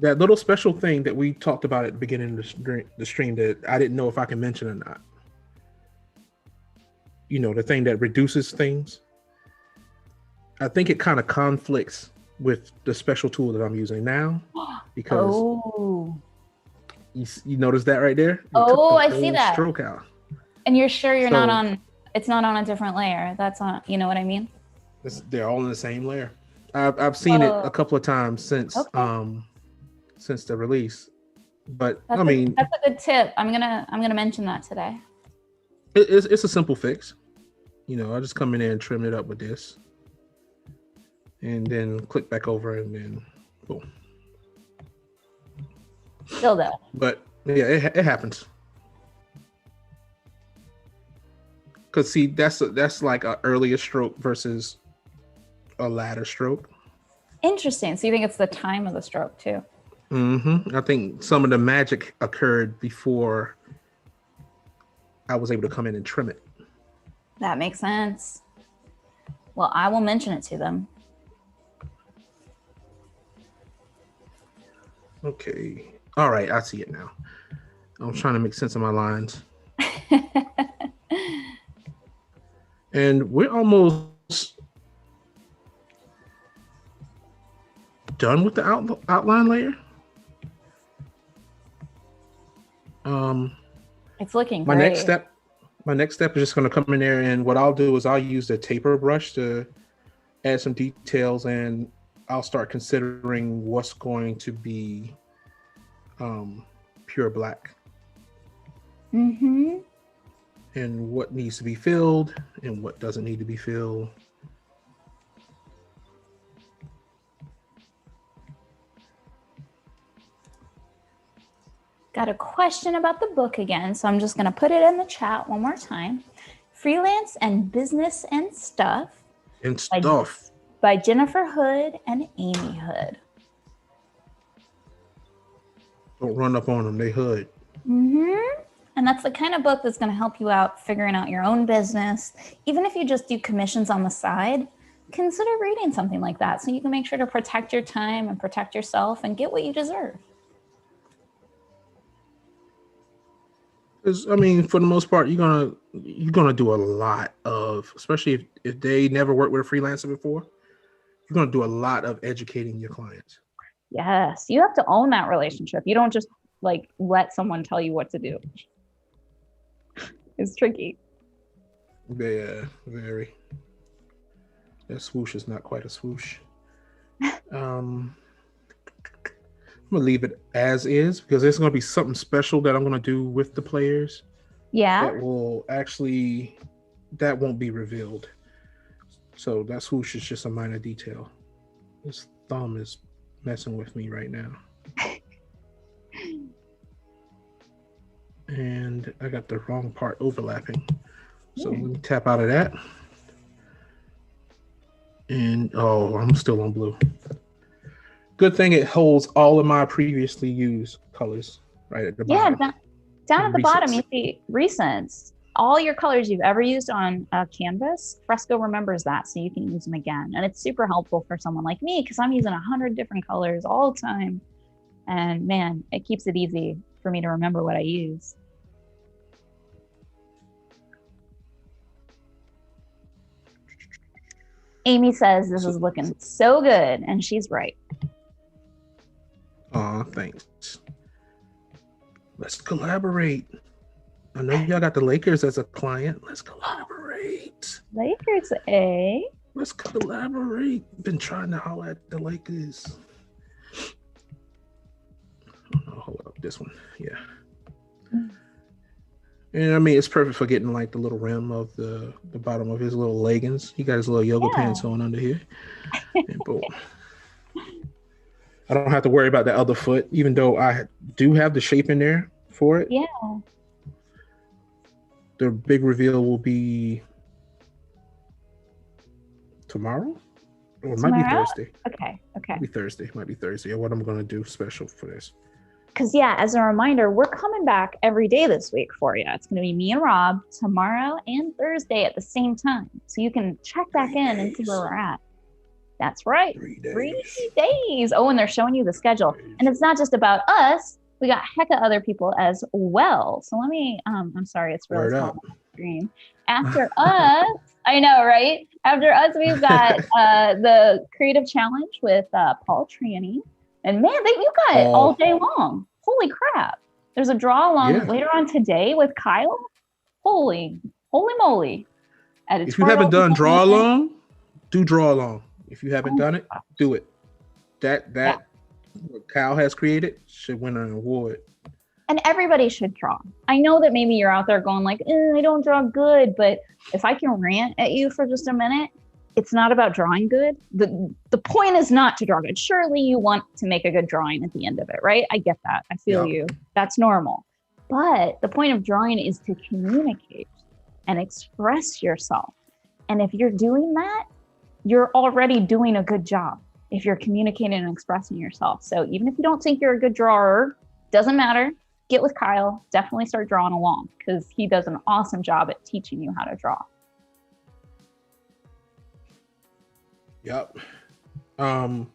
that little special thing that we talked about at the beginning of the stream that I didn't know if I can mention or not. You know, the thing that reduces things. I think it kind of conflicts with the special tool that I'm using now because you notice that right there? I see that. Stroke out. And you're sure it's not on a different layer. That's on, you know what I mean? They're all in the same layer. I've seen it a couple of times since the release, but that's a good tip. I'm gonna mention that today. It's a simple fix. You know, I just come in there and trim it up with this, and then click back over, and then boom. Still though. But yeah, it happens. Cause see, that's like an earlier stroke versus a latter stroke. Interesting. So you think it's the time of the stroke too? Mm-hmm. I think some of the magic occurred before I was able to come in and trim it. That makes sense. Well, I will mention it to them. Okay. All right. I see it now. I'm trying to make sense of my lines. And we're almost done with the outline layer. It's looking great. My next step is just going to come in there, and what I'll do is I'll use the taper brush to add some details, and I'll start considering what's going to be pure black. Mm-hmm. And what needs to be filled and what doesn't need to be filled. Got a question about the book again, so I'm just going to put it in the chat one more time. Freelance and Business and Stuff. By Jennifer Hood and Amy Hood. Don't run up on them, they hood. Mm-hmm. And that's the kind of book that's going to help you out figuring out your own business. Even if you just do commissions on the side, consider reading something like that so you can make sure to protect your time and protect yourself and get what you deserve. Because I mean, for the most part, you're gonna do a lot of, especially if they never worked with a freelancer before, you're gonna do a lot of educating your clients. Yes, you have to own that relationship. You don't just like let someone tell you what to do. It's tricky. Yeah, very. That swoosh is not quite a swoosh. I'm gonna leave it as is because there's gonna be something special that I'm gonna do with the players. Yeah. That won't be revealed. So that swoosh is just a minor detail. This thumb is messing with me right now. And I got the wrong part overlapping. So let me tap out of that. And I'm still on blue. Good thing it holds all of my previously used colors right at the bottom. Yeah, down at the bottom you see recents. All your colors you've ever used on a canvas, Fresco remembers that, so you can use them again. And it's super helpful for someone like me because I'm using 100 different colors all the time. And man, it keeps it easy for me to remember what I use. Amy says this is looking so good, and she's right. Aw, thanks. Let's collaborate. I know y'all got the Lakers as a client. Let's collaborate. Lakers, eh? Let's collaborate. Been trying to holler at the Lakers. Oh, hold up, this one. Yeah. And I mean, it's perfect for getting like the little rim of the bottom of his little leggings. He got his little yoga pants on under here. And boom. I don't have to worry about the other foot, even though I do have the shape in there for it. Yeah. The big reveal will be tomorrow, or it might be Thursday. Okay. Might be Thursday. Or what I'm going to do special for this. Because yeah, as a reminder, we're coming back every day this week for you. It's going to be me and Rob tomorrow and Thursday at the same time, so you can check back in and see where we're at. That's right. 3 days. 3 days. Oh, and they're showing you the schedule. And it's not just about us. We got heck of other people as well. So let me, I'm sorry, it's really small on the screen. After us, I know, right? After us, we've got the Creative Challenge with Paul Tranny. And man, you got it all day long. Holy crap. There's a draw along later on today with Kyle. Holy moly. If you haven't done draw along, do draw along. If you haven't done it, do it. That what Kyle has created should win an award. And everybody should draw. I know that maybe you're out there going like, I don't draw good, but if I can rant at you for just a minute, it's not about drawing good. The point is not to draw good. Surely you want to make a good drawing at the end of it, right? I get that. I feel you. That's normal. But the point of drawing is to communicate and express yourself. And if you're doing that, you're already doing a good job if you're communicating and expressing yourself. So even if you don't think you're a good drawer, doesn't matter. Get with Kyle. Definitely start drawing along because he does an awesome job at teaching you how to draw. Yep. I'm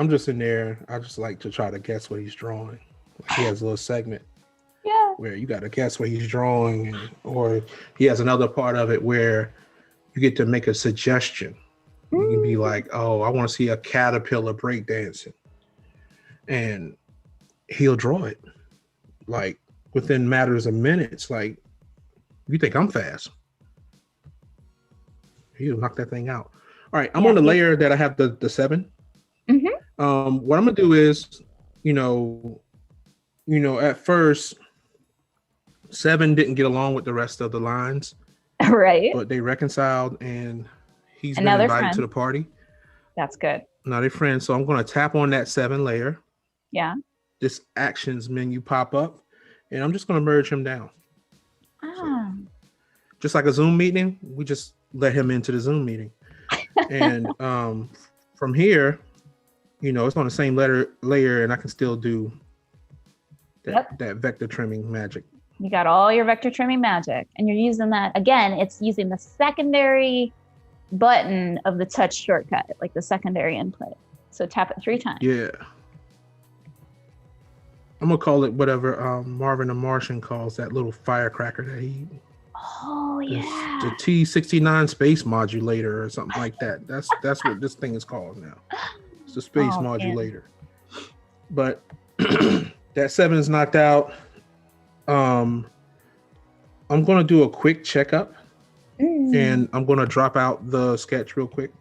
just in there. I just like to try to guess what he's drawing. Like he has a little segment where you got to guess what he's drawing, or he has another part of it where you get to make a suggestion. You can be like, oh, I want to see a caterpillar breakdancing. And he'll draw it like within matters of minutes. Like, you think I'm fast. He'll knock that thing out. All right, I'm on the layer that I have the 7. Mm-hmm. What I'm gonna do is, at first, 7 didn't get along with the rest of the lines, right? But they reconciled, and he's been invited invited to the party. That's good. Now they're friends, so I'm gonna tap on that 7 layer. Yeah. This actions menu pop up, and I'm just gonna merge him down. So, just like a Zoom meeting, we just let him into the Zoom meeting. And from here, it's on the same layer, and I can still do that vector trimming magic. You got all your vector trimming magic, and you're using that again. It's using the secondary button of the touch shortcut, like the secondary input. So tap it 3 times. Yeah. I'm gonna call it whatever Marvin the Martian calls that little firecracker that he. Oh yeah. The T69 space modulator or something like that. That's what this thing is called now. It's the space modulator. Man. But that 7 is knocked out. I'm gonna do a quick checkup, and I'm gonna drop out the sketch real quick.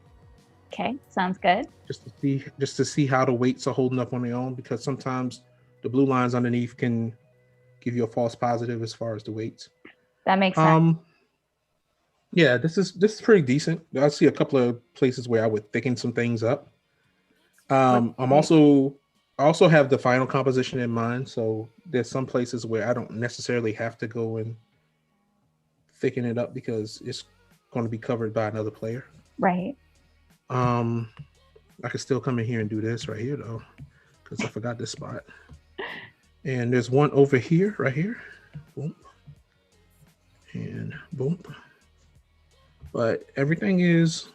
Okay, sounds good. Just to see how the weights are holding up on their own, because sometimes the blue lines underneath can give you a false positive as far as the weights. That makes sense. Yeah, this is pretty decent. I see a couple of places where I would thicken some things up. I also have the final composition in mind, so there's some places where I don't necessarily have to go and thicken it up because it's going to be covered by another player. Right. I could still come in here and do this right here though, because I forgot this spot. And there's one over here, right here. Boom. And boom. But everything is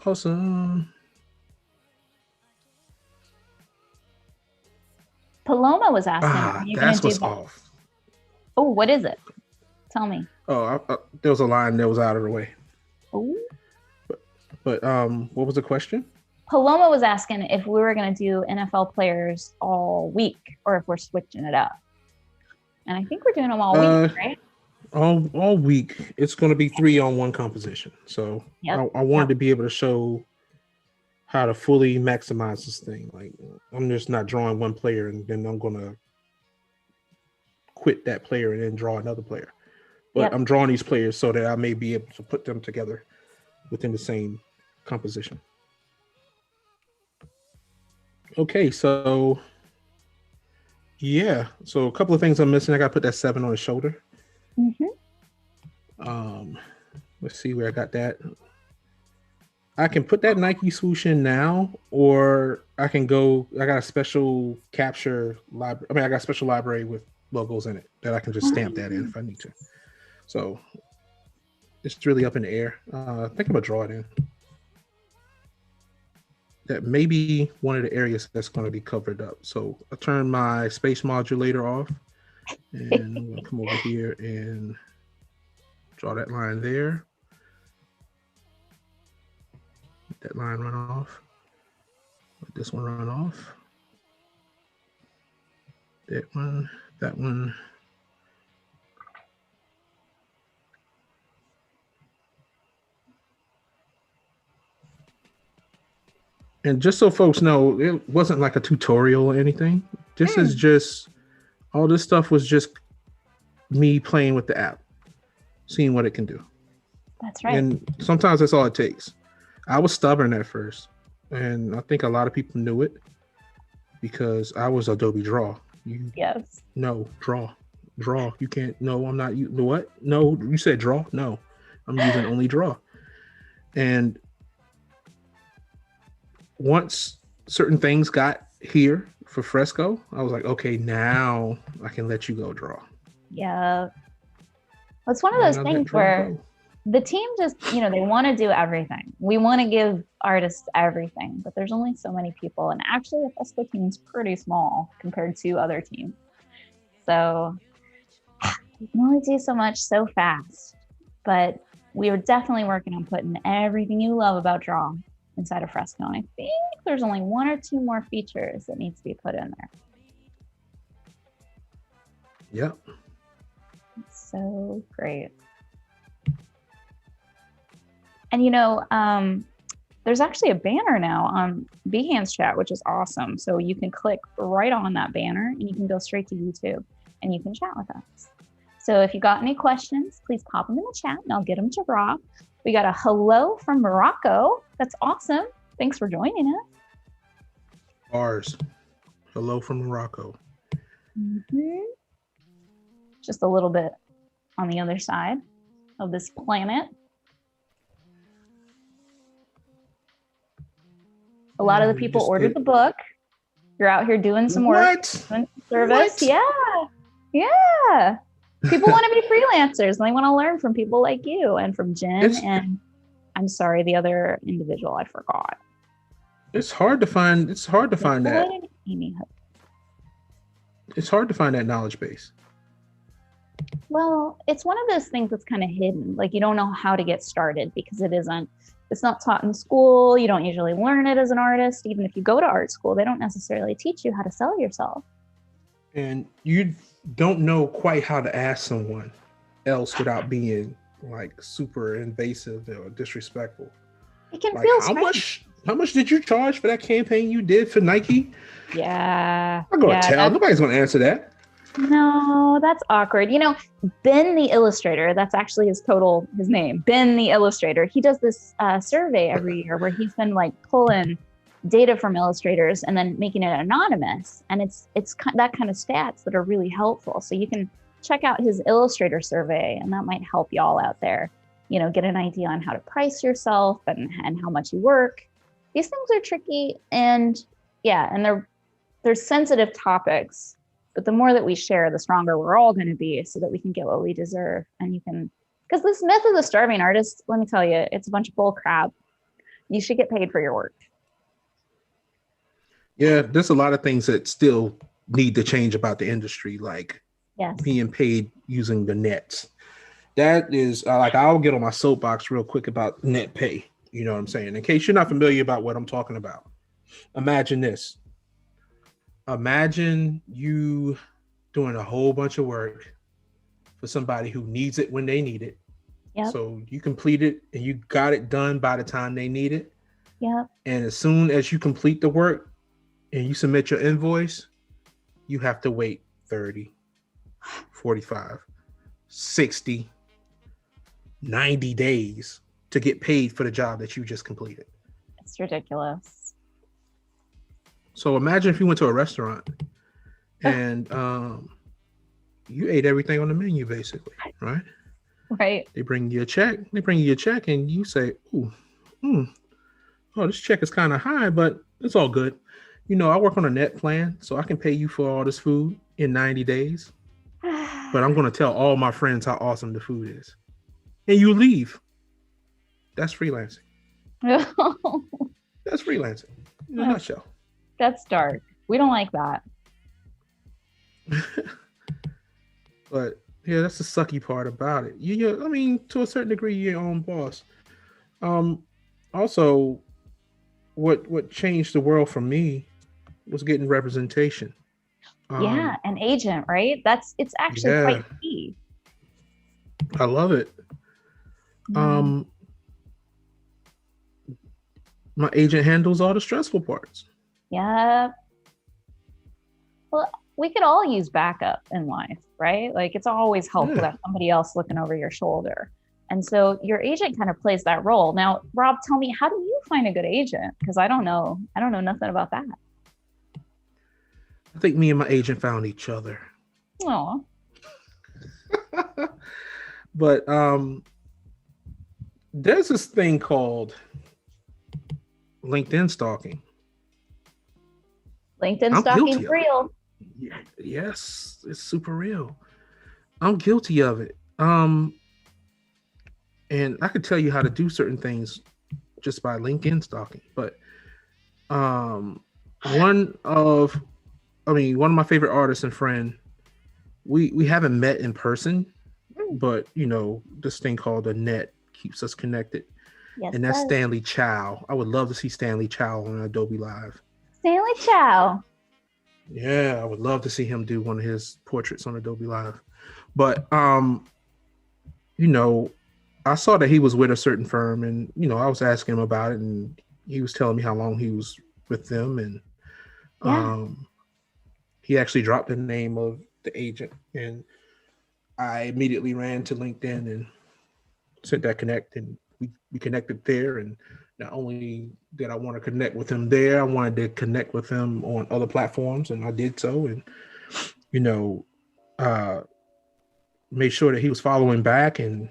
awesome. Paloma was asking. That's what's off. Oh, what is it? Tell me. Oh, there was a line that was out of the way. Oh. But what was the question? Paloma was asking if we were going to do NFL players all week or if we're switching it up. And I think we're doing them all week, right? All week. It's going to be 3 on 1 composition. So I wanted to be able to show how to fully maximize this thing. Like, I'm just not drawing one player and then I'm going to quit that player and then draw another player. But I'm drawing these players so that I may be able to put them together within the same composition. Okay, so yeah, so a couple of things I'm missing. I got to put that 7 on the shoulder. Mm-hmm. Um, let's see where I got that. I can put that Nike swoosh in now, or I can go. I got a special capture library. I mean, I got a special library with logos in it that I can just stamp that in if I need to. So it's really up in the air. I think I'm gonna draw it in. That may be one of the areas that's going to be covered up. So I turn my space modulator off, and I'm gonna come over here and draw that line there. Let that line run off. Let this one run off. That one, that one. And just so folks know, it wasn't like a tutorial or anything. This is just, all this stuff was just me playing with the app, seeing what it can do. That's right. And sometimes that's all it takes. I was stubborn at first, and I think a lot of people knew it because I was Adobe Draw. Yes. No, draw. You can't. No, I'm not. You what? No, you said draw. No, I'm using only draw. And once certain things got here for Fresco, I was like, okay, now I can let you go draw. Yeah. It's one of those things where the team just, they want to do everything. We want to give artists everything, but there's only so many people. And actually, the Fresco team is pretty small compared to other teams. So you can only do so much so fast. But we are definitely working on putting everything you love about Draw inside of Fresco. And I think there's only 1 or 2 more features that needs to be put in there. Yep. It's so great. And there's actually a banner now on Behance Chat, which is awesome. So you can click right on that banner and you can go straight to YouTube and you can chat with us. So if you got any questions, please pop them in the chat and I'll get them to Rob. We got a hello from Morocco. That's awesome. Thanks for joining us. Bars. Hello from Morocco. Mm-hmm. Just a little bit on the other side of this planet. A lot of the people ordered the book. You're out here doing some work. Doing some service. What? Yeah. People want to be freelancers and they want to learn from people like you and from Jen and I'm sorry, the other individual I forgot. It's hard to find. It's hard to find that. It's hard to find that knowledge base. Well, it's one of those things that's kind of hidden. Like you don't know how to get started because it's not taught in school. You don't usually learn it as an artist. Even if you go to art school, they don't necessarily teach you how to sell yourself. And you don't know quite how to ask someone else without being like super invasive or disrespectful. It can like, feel how much did you charge for that campaign you did for Nike? Yeah. I'm going to tell. Nobody's going to answer that. No, that's awkward. Ben the Illustrator, that's actually his name, Ben the Illustrator. He does this survey every year where he's been like pulling data from illustrators and then making it anonymous. And it's that kind of stats that are really helpful. So you can check out his Illustrator survey and that might help y'all out there, get an idea on how to price yourself and how much you work. These things are tricky and they're sensitive topics. But the more that we share, the stronger we're all going to be so that we can get what we deserve. And because this myth of the starving artist, let me tell you, it's a bunch of bull crap. You should get paid for your work. Yeah, there's a lot of things that still need to change about the industry, like being paid using the nets. That is I'll get on my soapbox real quick about net pay. You know what I'm saying? In case you're not familiar about what I'm talking about. Imagine this. Imagine you doing a whole bunch of work for somebody who needs it when they need it. Yep. So you complete it and you got it done by the time they need it. Yep. And as soon as you complete the work and you submit your invoice, you have to wait 30, 45, 60, 90 days to get paid for the job that you just completed. It's ridiculous. So imagine if you went to a restaurant and you ate everything on the menu, basically, right? Right. They bring you a check. They bring you a check, and you say, "Ooh, oh, this check is kind of high, but it's all good. I work on a net plan, so I can pay you for all this food in 90 days. But I'm going to tell all my friends how awesome the food is." And you leave. That's freelancing. That's freelancing in a nutshell. That's dark. We don't like that. But yeah, that's the sucky part about it. I mean, to a certain degree, you're your own boss. Also, what changed the world for me was getting representation. Yeah, an agent, right? It's actually quite key. I love it. My agent handles all the stressful parts. Yeah. Well, we could all use backup in life, right? Like it's always helpful to have somebody else looking over your shoulder. And so your agent kind of plays that role. Now, Rob, tell me, how do you find a good agent? Because I don't know nothing about that. I think me and my agent found each other. Oh. But there's this thing called LinkedIn stalking. LinkedIn stalking is real. Yes, it's super real. I'm guilty of it. And I could tell you how to do certain things just by LinkedIn stalking. But one of my favorite artists and friend, we haven't met in person, but this thing called the net keeps us connected. Yes, and that's Stanley Chow. I would love to see Stanley Chow on Adobe Live. Stanley Chow. Yeah, I would love to see him do one of his portraits on Adobe Live. But I saw that he was with a certain firm, and I was asking him about it, and he was telling me how long he was with them, and he actually dropped the name of the agent, and I immediately ran to LinkedIn and sent that connect, and we connected there. And not only did I want to connect with him there, I wanted to connect with him on other platforms, and I did so, and made sure that he was following back. And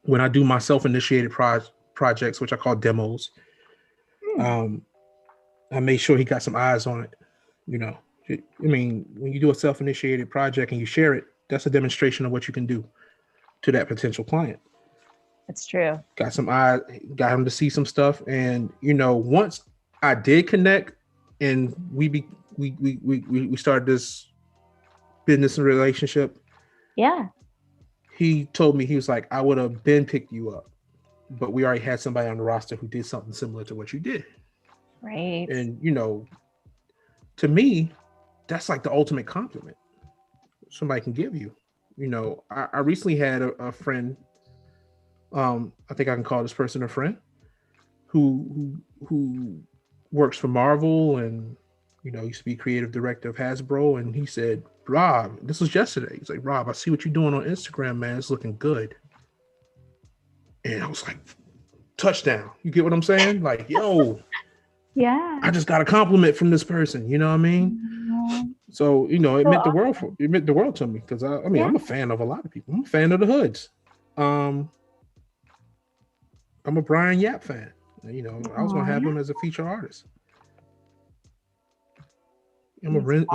when I do my self-initiated projects, which I call demos, I made sure he got some eyes on it. I mean, when you do a self-initiated project and you share it, that's a demonstration of what you can do to that potential client. It's true. Got some eyes, got him to see some stuff. And, once I did connect and we started this business and relationship. Yeah. He told me, he was like, I would have been picked you up, but we already had somebody on the roster who did something similar to what you did. Right. And, to me, that's like the ultimate compliment somebody can give you. I recently had a friend, I think I can call this person a friend, who works for Marvel and, used to be creative director of Hasbro. And he said, Rob, this was yesterday. He's like, Rob, I see what you're doing on Instagram, man. It's looking good. And I was like, touchdown. You get what I'm saying? Like, yo, yeah, I just got a compliment from this person. You know what I mean? Mm-hmm. So, it meant the world to me, because I'm a fan of a lot of people. I'm a fan of the Hoods. I'm a Brian Yap fan. I was gonna have him as a feature artist. I'm a Ren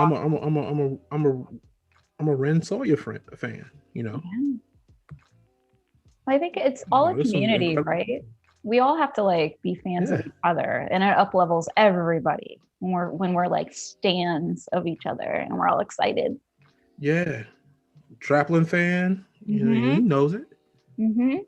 Sawyer fan. Yeah. I think it's all a community, right? We all have to be fans of each other, and it up levels everybody when we're like stans of each other and we're all excited. Yeah, Traplin fan, he knows it. Mm-hmm.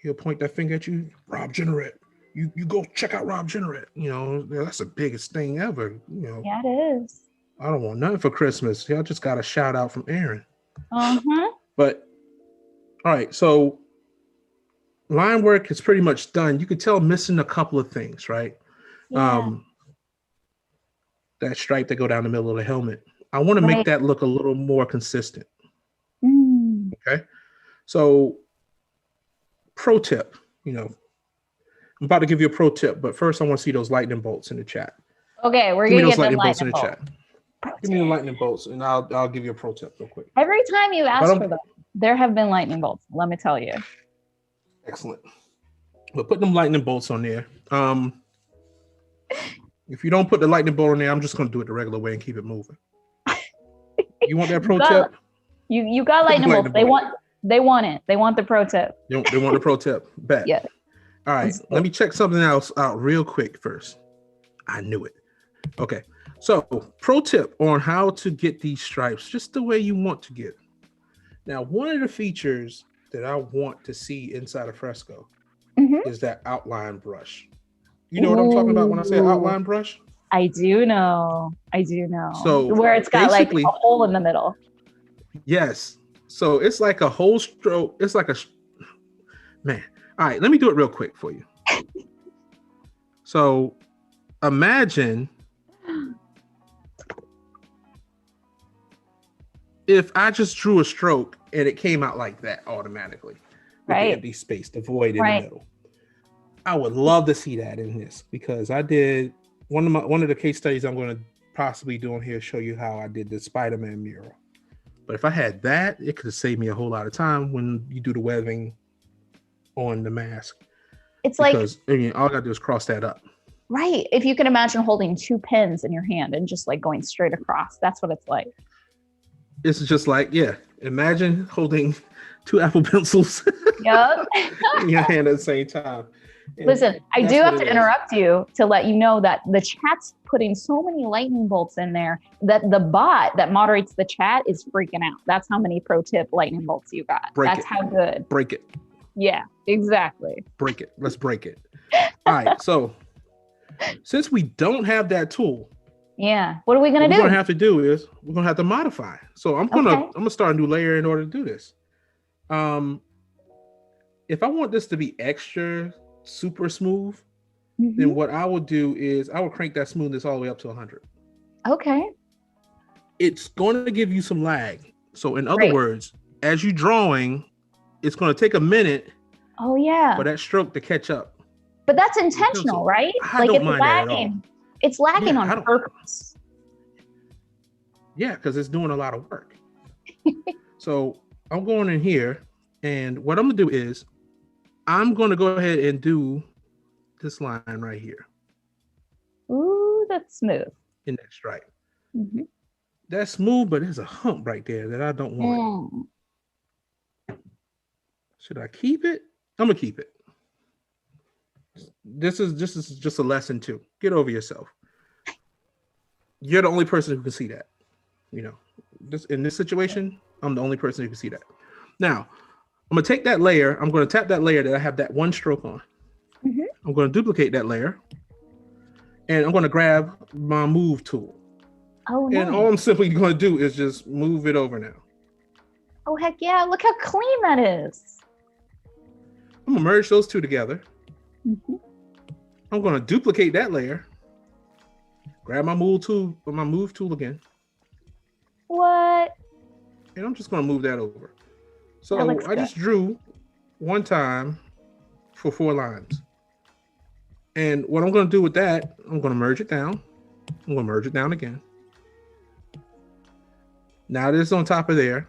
He'll point that finger at you, Rob Generette. You go check out Rob Generette. That's the biggest thing ever. Yeah, it is. I don't want nothing for Christmas. I just got a shout out from Aaron. Uh-huh. But all right, so line work is pretty much done. You could tell missing a couple of things, right? Yeah. That stripe that go down the middle of the helmet. I want to make that look a little more consistent. Okay. So pro tip, I'm about to give you a pro tip, but first I want to see those lightning bolts in the chat. Okay, we're Give me gonna those get them lightning bolts in lightning the bolts. chat. Give me the lightning bolts, and I'll give you a pro tip real quick. Every time you ask for them, there have been lightning bolts. Let me tell you. Excellent. But put them lightning bolts on there. If you don't put the lightning bolt on there, I'm just going to do it the regular way and keep it moving. You want that pro tip? You got lightning bolts. They want it. They want the pro tip. They want the pro tip. Bet. Yeah. All right. Let me check something else out real quick first. I knew it. Okay. So, pro tip on how to get these stripes just the way you want to get. Now, one of the features that I want to see inside of Fresco is that outline brush. You know what I'm talking about when I say outline brush? I do know. So where it's got like a hole in the middle. Yes. So it's like a whole stroke. It's like man. All right, let me do it real quick for you. So imagine if I just drew a stroke and it came out like that automatically. With the empty space, the void in the middle. I would love to see that in this because I did one of the case studies I'm going to possibly do on here, show you how I did the Spider-Man mural. But if I had that, it could have saved me a whole lot of time when you do the webbing on the mask. It's because all I gotta do is cross that up. Right. If you can imagine holding two pens in your hand and just like going straight across, that's what it's like. It's just like, imagine holding two Apple pencils in your hand at the same time. And listen, I do have to interrupt you to let you know that the chat's putting so many lightning bolts in there that the bot that moderates the chat is freaking out. That's how many pro tip lightning bolts you got. That's how good. Break it. Yeah, exactly. Break it. Let's break it. All right. So since we don't have that tool, what are we gonna do? What we're gonna have to do is we're gonna have to modify. So I'm gonna start a new layer in order to do this. If I want this to be extra super smooth, then what I will do is I will crank that smoothness all the way up to 100. Okay. It's going to give you some lag. So in other words, as you're drawing, it's going to take a minute for that stroke to catch up. But that's intentional, right? I don't mind that at all. It's lagging on purpose. Yeah, because it's doing a lot of work. So I'm going in here, and what I'm going to do is I'm going to go ahead and do this line right here. Ooh, that's smooth. In that stripe. That's smooth, but there's a hump right there that I don't want. Should I keep it? I'm going to keep it. This is just a lesson too. Get over yourself. You're the only person who can see that. You know, in this situation, I'm the only person who can see that. Now, I'm going to take that layer. I'm going to tap that layer that I have that one stroke on. I'm going to duplicate that layer. And I'm going to grab my move tool. And all I'm simply going to do is just move it over now. Oh, heck yeah. Look how clean that is. I'm going to merge those two together. I'm going to duplicate that layer. Grab my move tool again. What? And I'm just going to move that over. So I just drew one time for 4 lines. And what I'm going to do with that, I'm going to merge it down. I'm going to merge it down again. Now this is on top of there.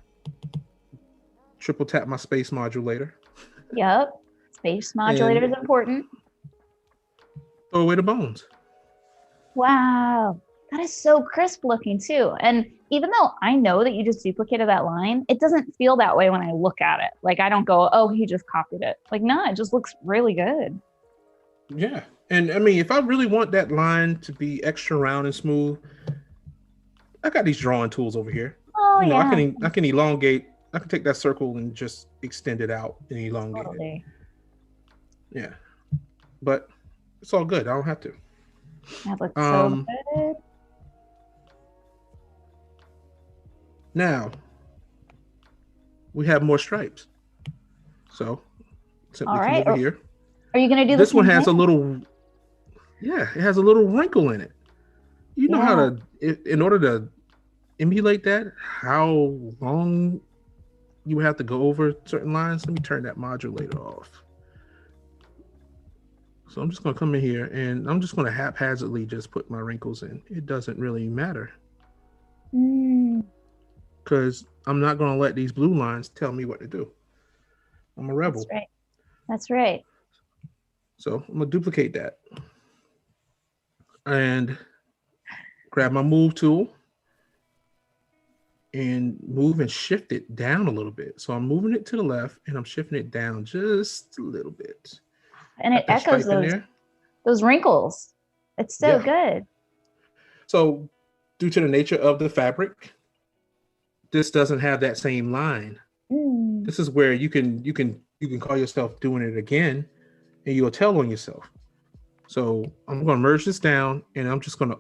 Triple tap my space modulator. Yep. Space modulator is important. Throw away the bones. Wow. That is so crisp looking too. And even though I know that you just duplicated that line, it doesn't feel that way when I look at it. Like I don't go, oh, he just copied it. Like, no, it just looks really good. Yeah. And I mean, if I really want that line to be extra round and smooth, I got these drawing tools over here. Oh, I can elongate. I can take that circle and just extend it out and elongate it. Yeah. But it's all good. I don't have to. That looks so good. Now we have more stripes. So simply come over here. Are you going to do this one? Has a little, it has a little wrinkle in it. You know how to, in order to emulate that, how long you have to go over certain lines. Let me turn that modulator off. So I'm just going to come in here and I'm just going to haphazardly just put my wrinkles in. It doesn't really matter because I'm not going to let these blue lines tell me what to do. I'm a rebel. That's right. That's right. So I'm going to duplicate that and grab my move tool and move and shift it down a little bit. So I'm moving it to the left and I'm shifting it down just a little bit. And it echoes those wrinkles. It's so good. So due to the nature of the fabric, this doesn't have that same line. This is where you can call yourself doing it again and you'll tell on yourself. So I'm going to merge this down and I'm just going to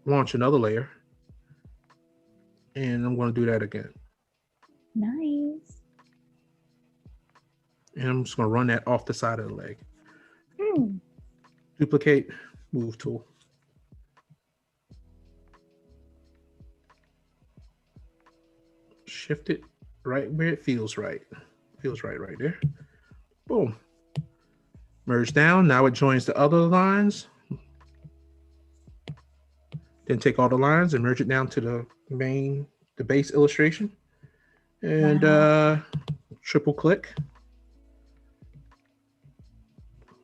launch another layer. And I'm going to do that again. Nice. And I'm just going to run that off the side of the leg. Duplicate, move tool. Shift it right where it feels right. Feels right there. Boom. Merge down. Now it joins the other lines. Then take all the lines and merge it down to the base illustration. And triple click.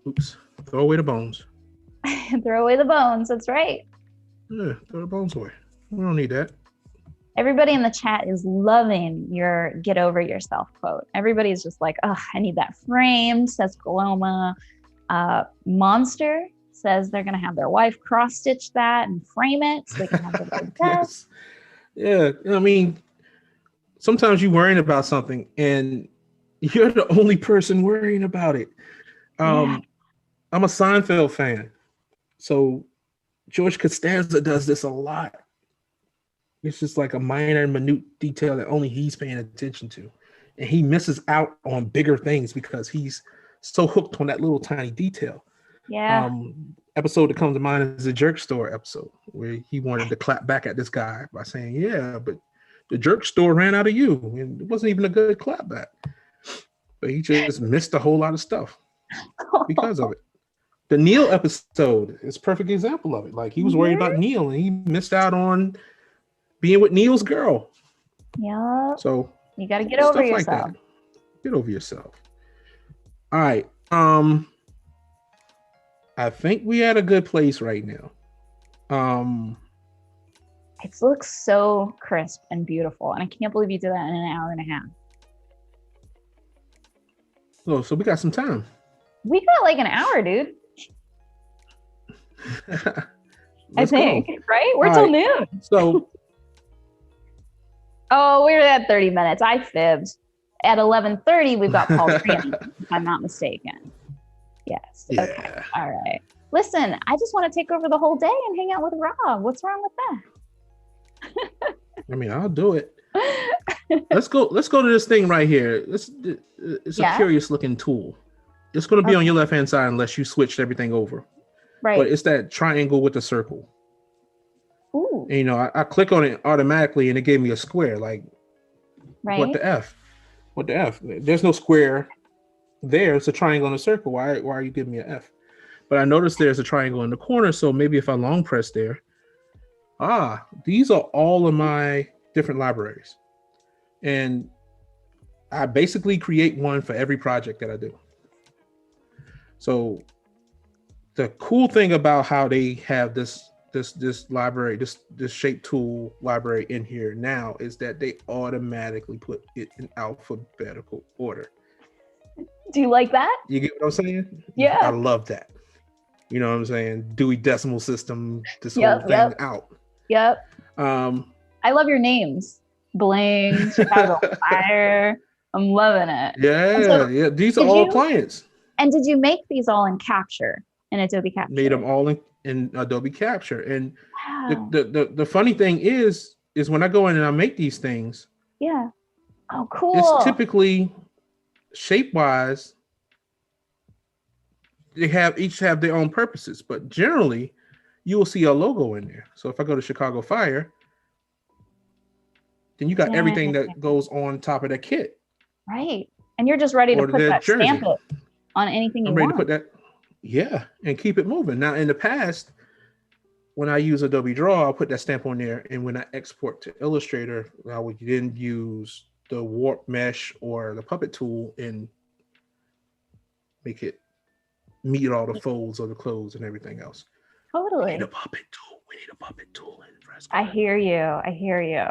Oops. Throw away the bones. Throw away the bones. That's right. Yeah, throw the bones away. We don't need that. Everybody in the chat is loving your get over yourself quote. Everybody's just like, oh, I need that framed, says Paloma. Monster says they're going to have their wife cross-stitch that and frame it so they can have their desk. Yes. Yeah, I mean, sometimes you're worrying about something and you're the only person worrying about it. I'm a Seinfeld fan. So George Costanza does this a lot. It's just like a minor, minute detail that only he's paying attention to. And he misses out on bigger things because he's so hooked on that little tiny detail. Yeah. Episode that comes to mind is the Jerk Store episode where he wanted to clap back at this guy by saying, yeah, but the jerk store ran out of you. And it wasn't even a good clap back. But he just missed a whole lot of stuff because of it. The Neil episode is a perfect example of it. Like he was worried about Neil and he missed out on being with Neil's girl. Yeah. So you got to get over yourself. Like that. Get over yourself. All right. I think we at a good place right now. It looks so crisp and beautiful, and I can't believe you did that in an hour and a half. Oh, so we got some time. We got like an hour, dude. I think, right? We're till noon. So, oh, we're at 30 minutes. I fibbed. At 11:30, we've got Paul Green, if I'm not mistaken. Yes. Yeah. Okay. All right. Listen, I just want to take over the whole day and hang out with Rob. What's wrong with that? I mean, I'll do it. Let's go to this thing right here. It's a curious looking tool. It's going to be on your left-hand side unless you switched everything over. Right. But it's that triangle with the circle. Ooh. And, I click on it automatically and it gave me a square. Like, right. What the F? What the F? There's no square there. It's a triangle and a circle. Why are you giving me an F? But I noticed there's a triangle in the corner. So maybe if I long press there, these are all of my different libraries. And I basically create one for every project that I do. So the cool thing about how they have this library, this shape tool library in here now is that they automatically put it in alphabetical order. Do you like that? You get what I'm saying? Yeah. I love that. You know what I'm saying? Dewey Decimal System, this whole thing out. Yep. I love your names. Bling, Chicago Fire. I'm loving it. Yeah. These are all clients. And did you make these all in Capture, in Adobe Capture? Made them all in Adobe Capture. And the funny thing is when I go in and I make these things. Yeah. Oh, cool. It's typically shape-wise, they each have their own purposes, but generally you will see a logo in there. So if I go to Chicago Fire, then you got everything that goes on top of that kit. Right. And you're just ready to put that stamp it on anything you want. I'm ready to put that. Yeah, and keep it moving. Now, in the past, when I use Adobe Draw, I'll put that stamp on there. And when I export to Illustrator, I would then use the warp mesh or the puppet tool and make it meet all the folds of the clothes and everything else. We need Totally. a puppet tool. We need a puppet tool in Fresco. I hear you. I hear you.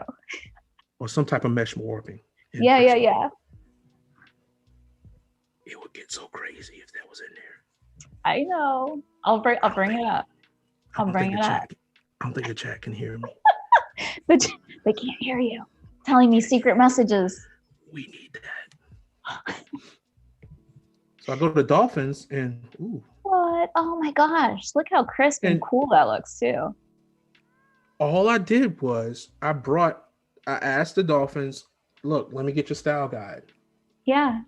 Or some type of mesh warping. Yeah, Fresco. yeah. It would get so crazy if that was in there. I know. I'll bring it up. I'll bring it up. I don't think the chat can hear me. But they can't hear you. Telling me secret messages. We need that. So I go to the Dolphins and ooh. What? Oh my gosh. Look how crisp and cool that looks too. All I did was I asked the Dolphins, look, let me get your style guide. Yeah.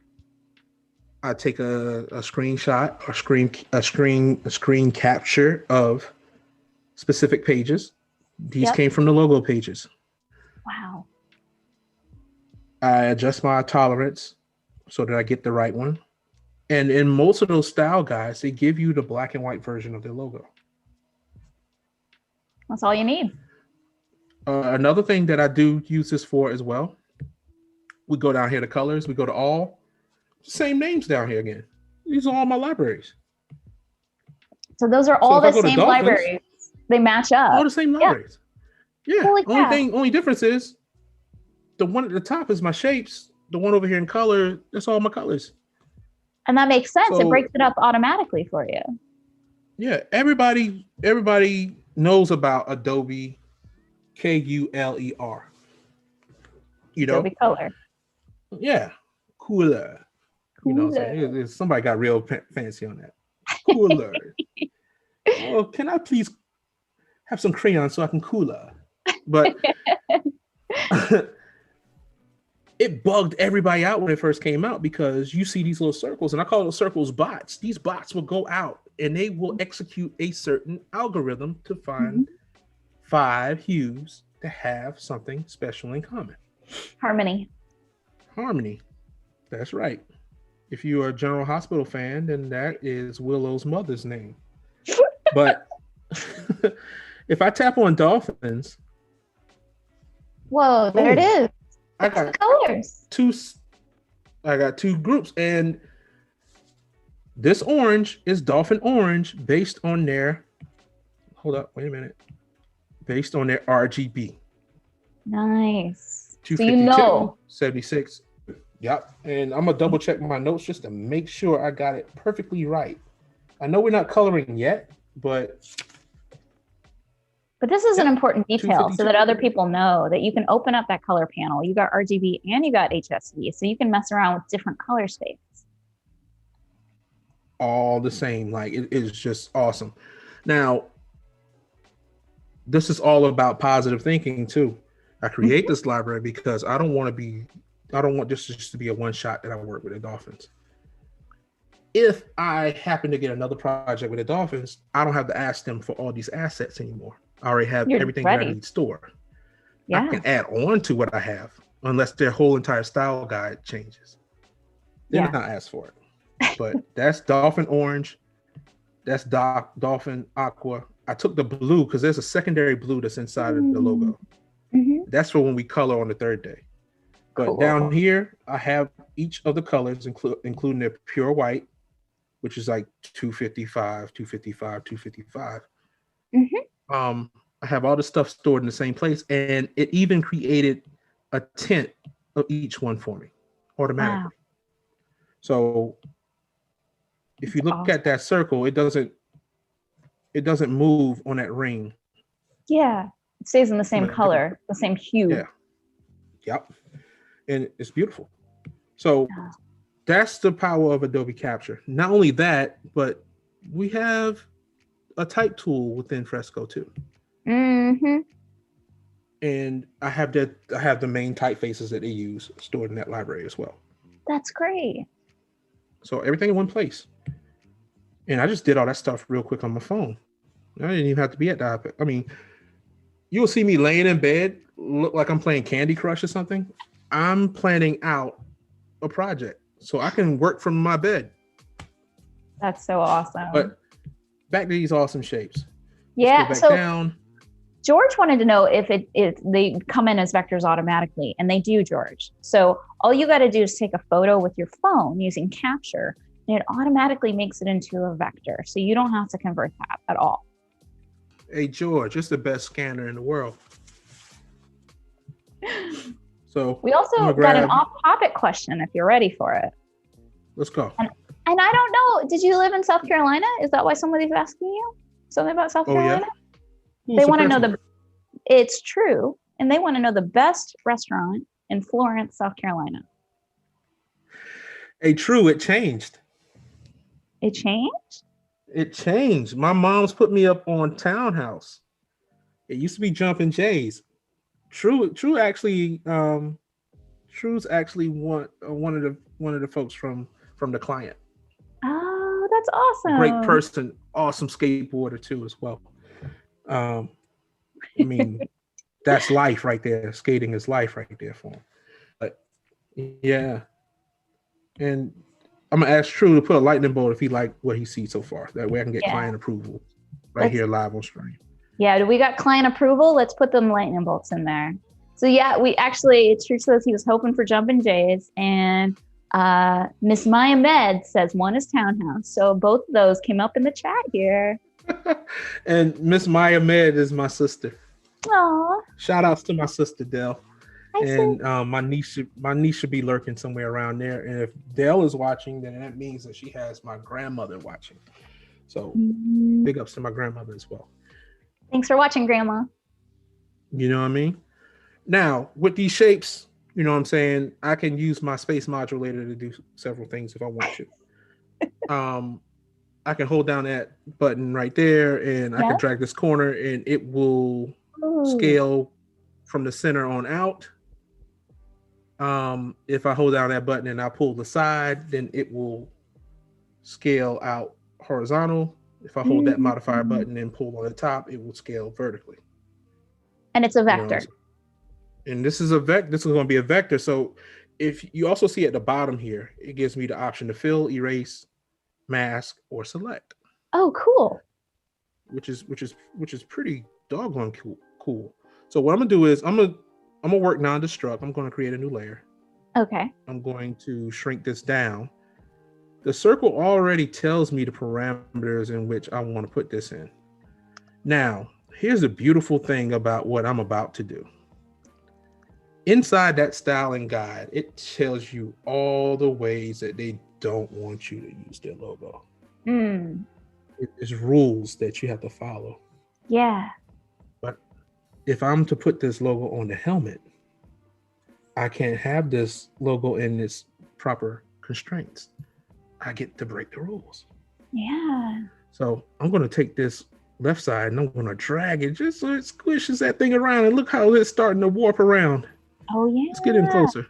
I take a screenshot or screen capture of specific pages. These came from the logo pages. Wow. I adjust my tolerance so that I get the right one. And in most of those style guides, they give you the black and white version of their logo. That's all you need. Another thing that I do use this for as well, we go down here to colors, we go to all, same names down here again. These are all my libraries. So those are all the same libraries. They match up. All the same libraries. Yeah. Holy crap. Only difference is the one at the top is my shapes. The one over here in color, that's all my colors. And that makes sense. It breaks it up automatically for you. Yeah. Everybody knows about Adobe Kuler. You know? Adobe Color. Yeah. Cooler. You know what I'm saying? Somebody got real fancy on that. Cooler. Oh, can I please have some crayons so I can cooler? But it bugged everybody out when it first came out because you see these little circles, and I call those circles bots. These bots will go out and they will execute a certain algorithm to find 5 hues that have something special in common. Harmony. That's right. If you are a General Hospital fan, then that is Willow's mother's name. But if I tap on Dolphins, whoa, there it is. I got colors. I got 2 groups, and this orange is Dolphin Orange based on their based on their RGB. Nice. 252, 76. Yep. And I'm gonna double check my notes just to make sure I got it perfectly right. I know we're not coloring yet, but this is an important detail so that other people know that you can open up that color panel. You got RGB and you got HSV, so you can mess around with different color space. All the same, like it is just awesome. Now, this is all about positive thinking too. I create this library because I don't want this just to be a one shot that I work with the Dolphins. If I happen to get another project with the Dolphins, I don't have to ask them for all these assets anymore. I already have everything that I need stored. Yeah. I can add on to what I have unless their whole entire style guide changes. Then I'll ask for it. But that's Dolphin Orange. That's Dolphin Aqua. I took the blue because there's a secondary blue that's inside of the logo. That's for when we color on the 3rd day. But down here, I have each of the colors, including their pure white, which is like 255, 255, 255. I have all the stuff stored in the same place, and it even created a tint of each one for me automatically. Wow. So if you look at that circle, it doesn't move on that ring. Yeah, it stays in the same color, the same hue. Yeah. Yep. And it's beautiful. So that's the power of Adobe Capture. Not only that, but we have a type tool within Fresco too. And I have the main typefaces that they use stored in that library as well. That's great. So everything in one place. And I just did all that stuff real quick on my phone. I didn't even have to be at the iPad. I mean, you'll see me laying in bed, look like I'm playing Candy Crush or something. I'm planning out a project so I can work from my bed. That's so awesome. But back to these awesome shapes. Let's go Yeah. back So down. George wanted to know if they come in as vectors automatically, and they do, George. So all you got to do is take a photo with your phone using Capture, and it automatically makes it into a vector. So you don't have to convert that at all. Hey, George, it's the best scanner in the world. So we also got an off-topic question if you're ready for it. Let's go. And I don't know, did you live in South Carolina? Is that why somebody's asking you something about South Carolina? Yeah? They want to know it's true, and they want to know the best restaurant in Florence, South Carolina. Hey, true, it changed. It changed? It changed. My mom's put me up on Townhouse. It used to be Jumpin' Jays. True actually True's actually one of the folks from the client. Oh, that's awesome. Great person, awesome skateboarder too as well. I mean, that's life right there. Skating is life right there for him. But yeah. And I'm gonna ask True to put a lightning bolt if he liked what he sees so far. That way I can get client approval here live on stream. Yeah, we got client approval. Let's put them lightning bolts in there. So yeah, True says he was hoping for Jumpin' Jays, and Miss Maya Med says one is Townhouse. So both of those came up in the chat here. And Miss Maya Med is my sister. Aww. Shout outs to my sister Dell. And my niece should be lurking somewhere around there. And if Dell is watching, then that means that she has my grandmother watching. So big ups to my grandmother as well. Thanks for watching, Grandma. You know what I mean? Now, with these shapes, you know what I'm saying, I can use my space modulator to do several things if I want to. I can hold down that button right there, and I can drag this corner, and it will scale from the center on out. If I hold down that button and I pull the side, then it will scale out horizontal. If I hold that modifier button and pull on the top, it will scale vertically. And it's a vector. And this is going to be a vector. So if you also see at the bottom here, it gives me the option to fill, erase, mask, or select. Oh, cool. Which is pretty doggone cool. So what I'm gonna do is I'm gonna work non-destruct. I'm going to create a new layer. Okay. I'm going to shrink this down. The circle already tells me the parameters in which I want to put this in. Now, here's the beautiful thing about what I'm about to do. Inside that styling guide, it tells you all the ways that they don't want you to use their logo. It's rules that you have to follow. Yeah. But if I'm to put this logo on the helmet, I can't have this logo in its proper constraints. I get to break the rules. Yeah. So I'm going to take this left side and I'm going to drag it just so it squishes that thing around, and look how it's starting to warp around. Oh yeah. Let's get in closer.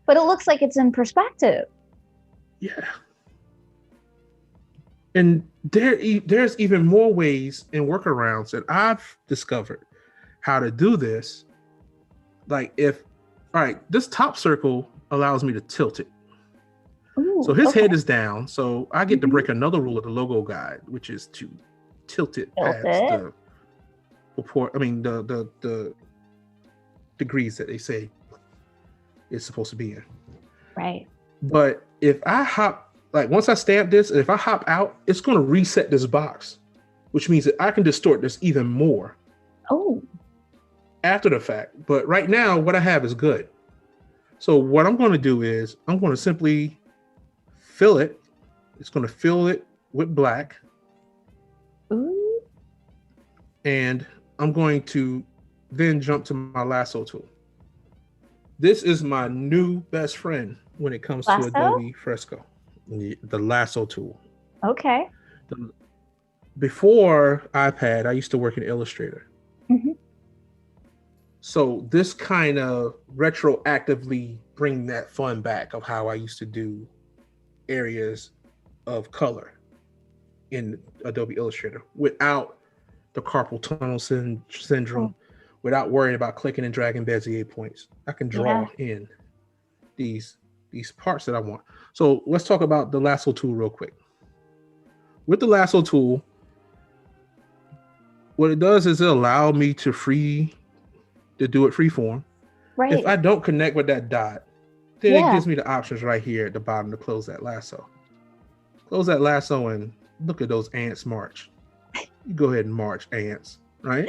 But it looks like it's in perspective. Yeah. And there's even more ways and workarounds that I've discovered how to do this. Like this top circle allows me to tilt it. Ooh, so his head is down. So I get to break another rule of the logo guide, which is to tilt it past the report. I mean, the degrees that they say it's supposed to be in. Right. But if I hop, once I stamp this, if I hop out, it's going to reset this box, which means that I can distort this even more. Oh. After the fact. But right now, what I have is good. So what I'm going to do is I'm going to simply fill it. It's going to fill it with black. Ooh. And I'm going to then jump to my lasso tool. This is my new best friend when it comes to Adobe Fresco, the lasso tool. Okay. Before iPad, I used to work in Illustrator. So this kind of retroactively bring that fun back of how I used to do areas of color in Adobe Illustrator without the carpal tunnel syndrome, without worrying about clicking and dragging Bezier points. I can draw in these parts that I want. So let's talk about the lasso tool real quick. with the lasso tool, what it does is it allow me to do it free form. Right. If I don't connect with that dot, then it Yeah. gives me the options right here at the bottom to close that lasso. Close that lasso and look at those ants march. You go ahead and march, ants, right?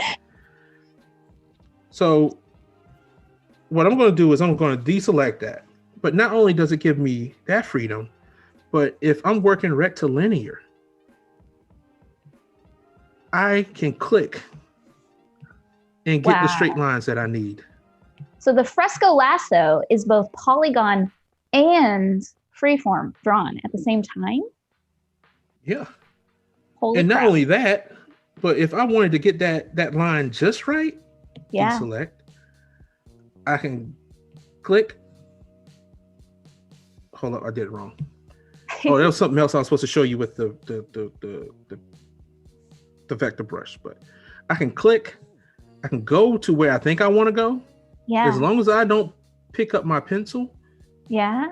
So what I'm going to do is I'm going to deselect that. But not only does it give me that freedom, but if I'm working rectilinear, I can click and get the straight lines that I need. So the Fresco lasso is both polygon and freeform drawn at the same time? Yeah. Holy and crap. not only that, but if I wanted to get that line just right, deselect, I can click. Hold up, I did it wrong. Oh, there was something else I was supposed to show you with the vector brush, but I can click, I can go to where I think I want to go. Yeah. As long as I don't pick up my pencil. Yeah.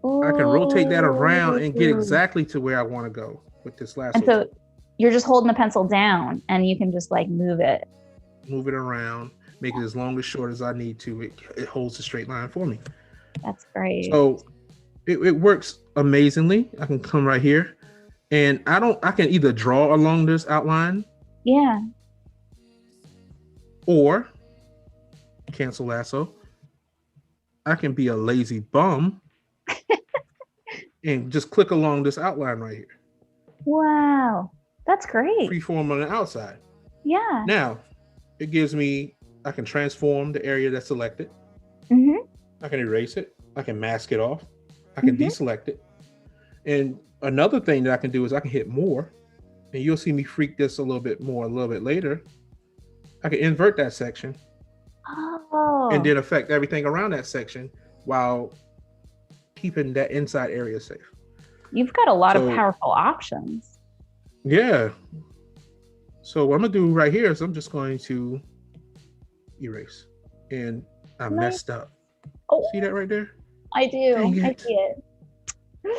Ooh. I can rotate that around and get exactly to where I want to go with this lasso. And so you're just holding the pencil down and you can just like move it around, make it as long as short as I need to. It holds a straight line for me. That's great. So it works amazingly. I can come right here and I can either draw along this outline. Yeah. Or cancel lasso. I can be a lazy bum and just click along this outline right here. Wow. That's great. Freeform on the outside. Yeah. Now, it gives me, I can transform the area that's selected. Mm-hmm. I can erase it. I can mask it off. I can deselect it. And another thing that I can do is I can hit more, and you'll see me freak this a little bit more a little bit later. I can invert that section. Oh. And then affect everything around that section while keeping that inside area safe. You've got a lot of powerful options. Yeah. So what I'm gonna do right here is I'm just going to erase. And I messed up. Oh, see that right there? I do. I see it.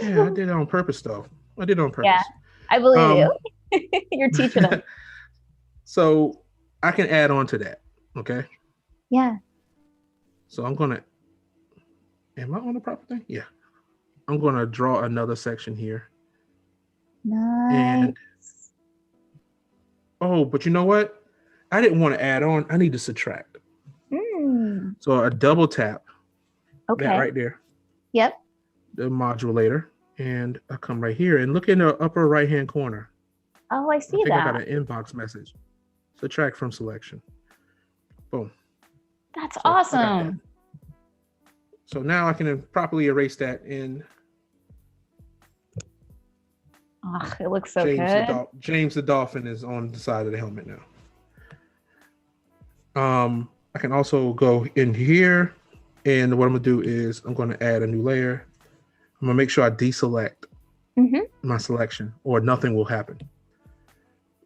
Yeah, I did it on purpose though. I did it on purpose. Yeah, I believe you. You're teaching them. So I can add on to that. Okay. Yeah. So I'm gonna, am I on the proper thing? Yeah. I'm gonna draw another section here. Nice. And oh, but you know what? I didn't want to add on. I need to subtract. So a double tap. Okay. That right there. Yep. The modulator. And I come right here and look in the upper right hand corner. Oh, I see that. I got an inbox message. Subtract from selection. Boom. That's awesome. So now I can properly erase that in. Oh, it looks so good. James the Dolphin is on the side of the helmet now. I can also go in here, and what I'm gonna do is I'm gonna add a new layer. I'm gonna make sure I deselect my selection, or nothing will happen.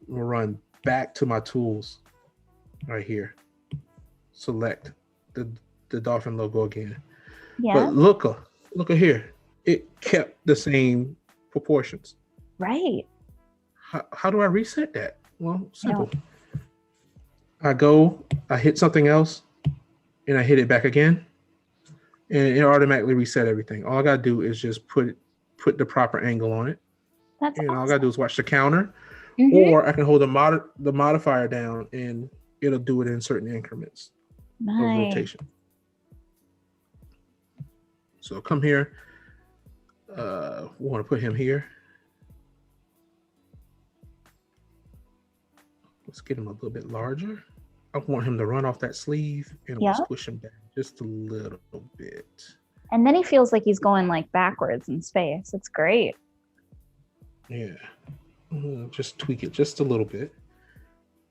We'll run back to my tools right here. Select the dolphin logo again. Yeah. But look at here. It kept the same proportions. Right. How do I reset that? Well, simple. I hit something else, and I hit it back again, and it automatically reset everything. All I gotta do is just put the proper angle on it. That's awesome. All I gotta do is watch the counter, or I can hold the modifier down, and it'll do it in certain increments of rotation. So come here. We want to put him here. Let's get him a little bit larger. I want him to run off that sleeve, and we'll squish him down just a little bit. And then he feels like he's going like backwards in space. It's great. Yeah. Just tweak it just a little bit.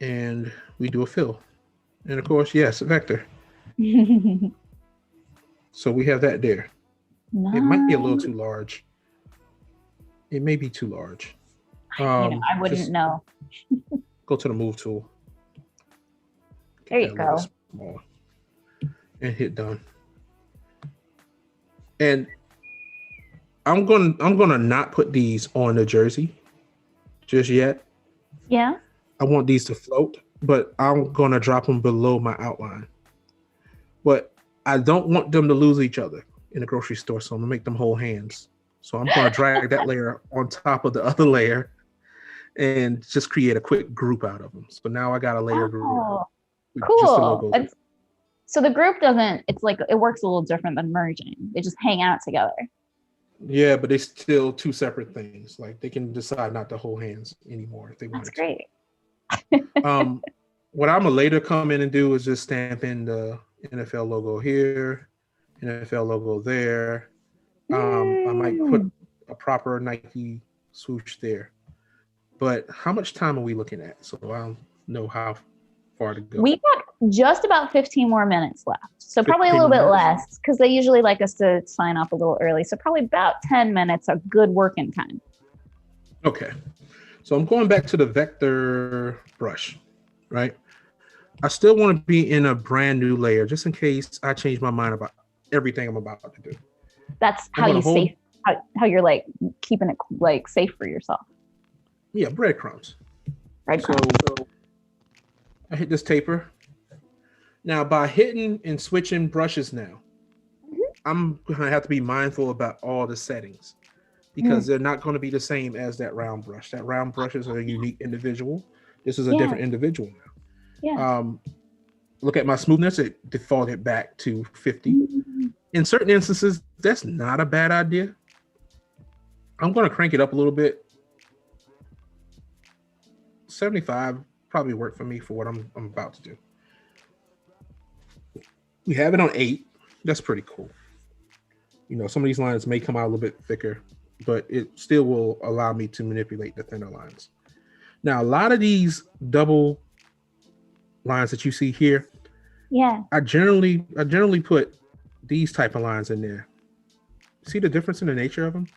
And we do a fill. And of course, yes, a vector. So we have that there. Nice. It might be a little too large. It may be too large. I wouldn't know. Go to the move tool. There you go. Small, and hit done. And I'm gonna not put these on the jersey. just yet. Yeah. I want these to float, but I'm going to drop them below my outline. But I don't want them to lose each other in the grocery store, so I'm going to make them hold hands. So I'm going to drag that layer on top of the other layer and just create a quick group out of them. So now I got a layer group. Oh, With just the cool. logos. So the group doesn't, it's like, it works a little different than merging. They just hang out together. Yeah, but they still two separate things. Like they can decide not to hold hands anymore if they want. That's great. What I'm gonna later come in and do is just stamp in the NFL logo here, NFL logo there. I might put a proper Nike swoosh there. But how much time are we looking at? So I'll know how far to go. We've got just about 15 more minutes left. So probably a little bit less because they usually like us to sign off a little early. So probably about 10 minutes of good working time. Okay. So I'm going back to the vector brush, right? I still want to be in a brand new layer just in case I change my mind about everything I'm about to do. That's how you safe, how you're like keeping it like safe for yourself. Yeah, breadcrumbs. Breadcrumbs. So I hit this taper. Now by hitting and switching brushes now, I'm gonna have to be mindful about all the settings because they're not going to be the same as that round brush. That round brush is a unique individual. This is a different individual now. Yeah. Look at my smoothness, it defaulted back to 50. In certain instances, that's not a bad idea. I'm going to crank it up a little bit. 75 probably work for me for what I'm about to do. We have it on 8. That's pretty cool. You know, some of these lines may come out a little bit thicker, but it still will allow me to manipulate the thinner lines. Now, a lot of these double lines that you see here, I generally put these type of lines in there. See the difference in the nature of them?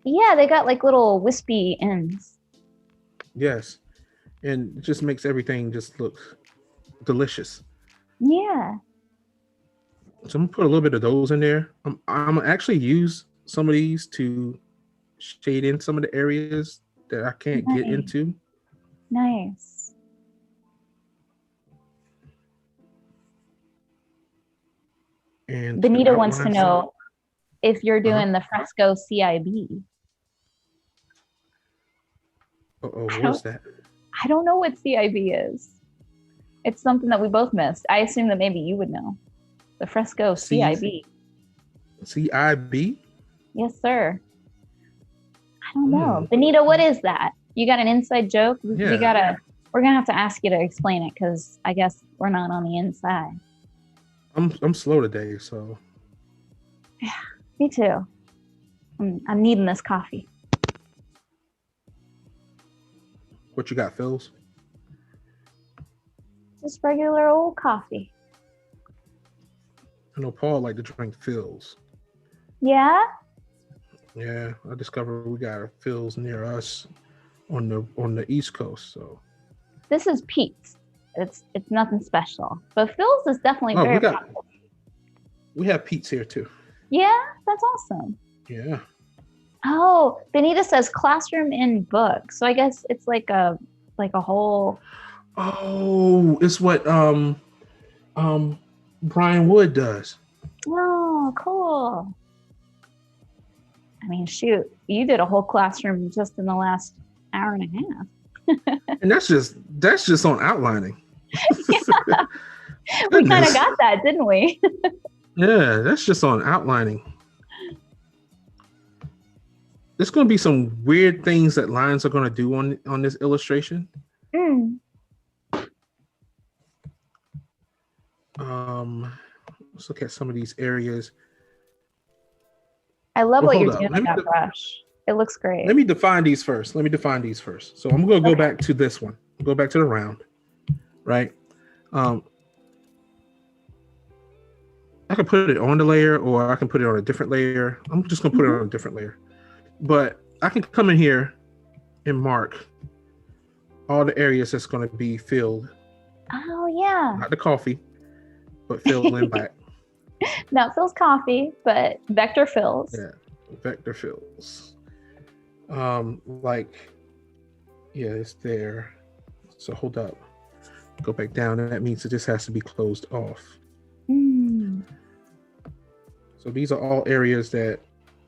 Yeah, they got like little wispy ends. Yes. And it just makes everything just look delicious. Yeah. So I'm gonna put a little bit of those in there. I'm gonna actually use some of these to shade in some of the areas that I can't get into. Nice. And Benita wants to know if you're doing the Fresco CIB. What is that? I don't know what CIB is. It's something that we both missed. I assume that maybe you would know. The Fresco CIB. CIB? Yes, sir. I don't know. Benita, what is that? You got an inside joke? Yeah. We're gonna have to ask you to explain it because I guess we're not on the inside. I'm slow today, so. Yeah, me too. I'm needing this coffee. What you got, Phil's? Just regular old coffee. I know Paul like to drink Phil's. Yeah? Yeah, I discovered we got a Phil's near us on the East Coast. So this is Pete's. It's nothing special, but Phil's is definitely very popular. We have Pete's here too. Yeah, that's awesome. Yeah. Oh, Benita says classroom in book. So I guess it's like a whole. Oh, it's what Brian Wood does. Oh, cool. I mean, shoot, you did a whole classroom just in the last hour and a half. And that's just on outlining. Yeah. We kind of got that, didn't we? Yeah, that's just on outlining. There's going to be some weird things that lines are going to do on this illustration. Let's look at some of these areas. I love what you're doing with that brush. It looks great. Let me define these first. So I'm going to go back to this one. Go back to the round, right? I can put it on the layer or I can put it on a different layer. I'm just going to put it on a different layer. But I can come in here and mark all the areas that's going to be filled. Oh, yeah. Not the coffee, but filled in black. Not Phil's coffee, but vector fills. Yeah, vector fills. Like Yeah, it's there. So hold up. Go back down. And that means it just has to be closed off. Mm. So these are all areas that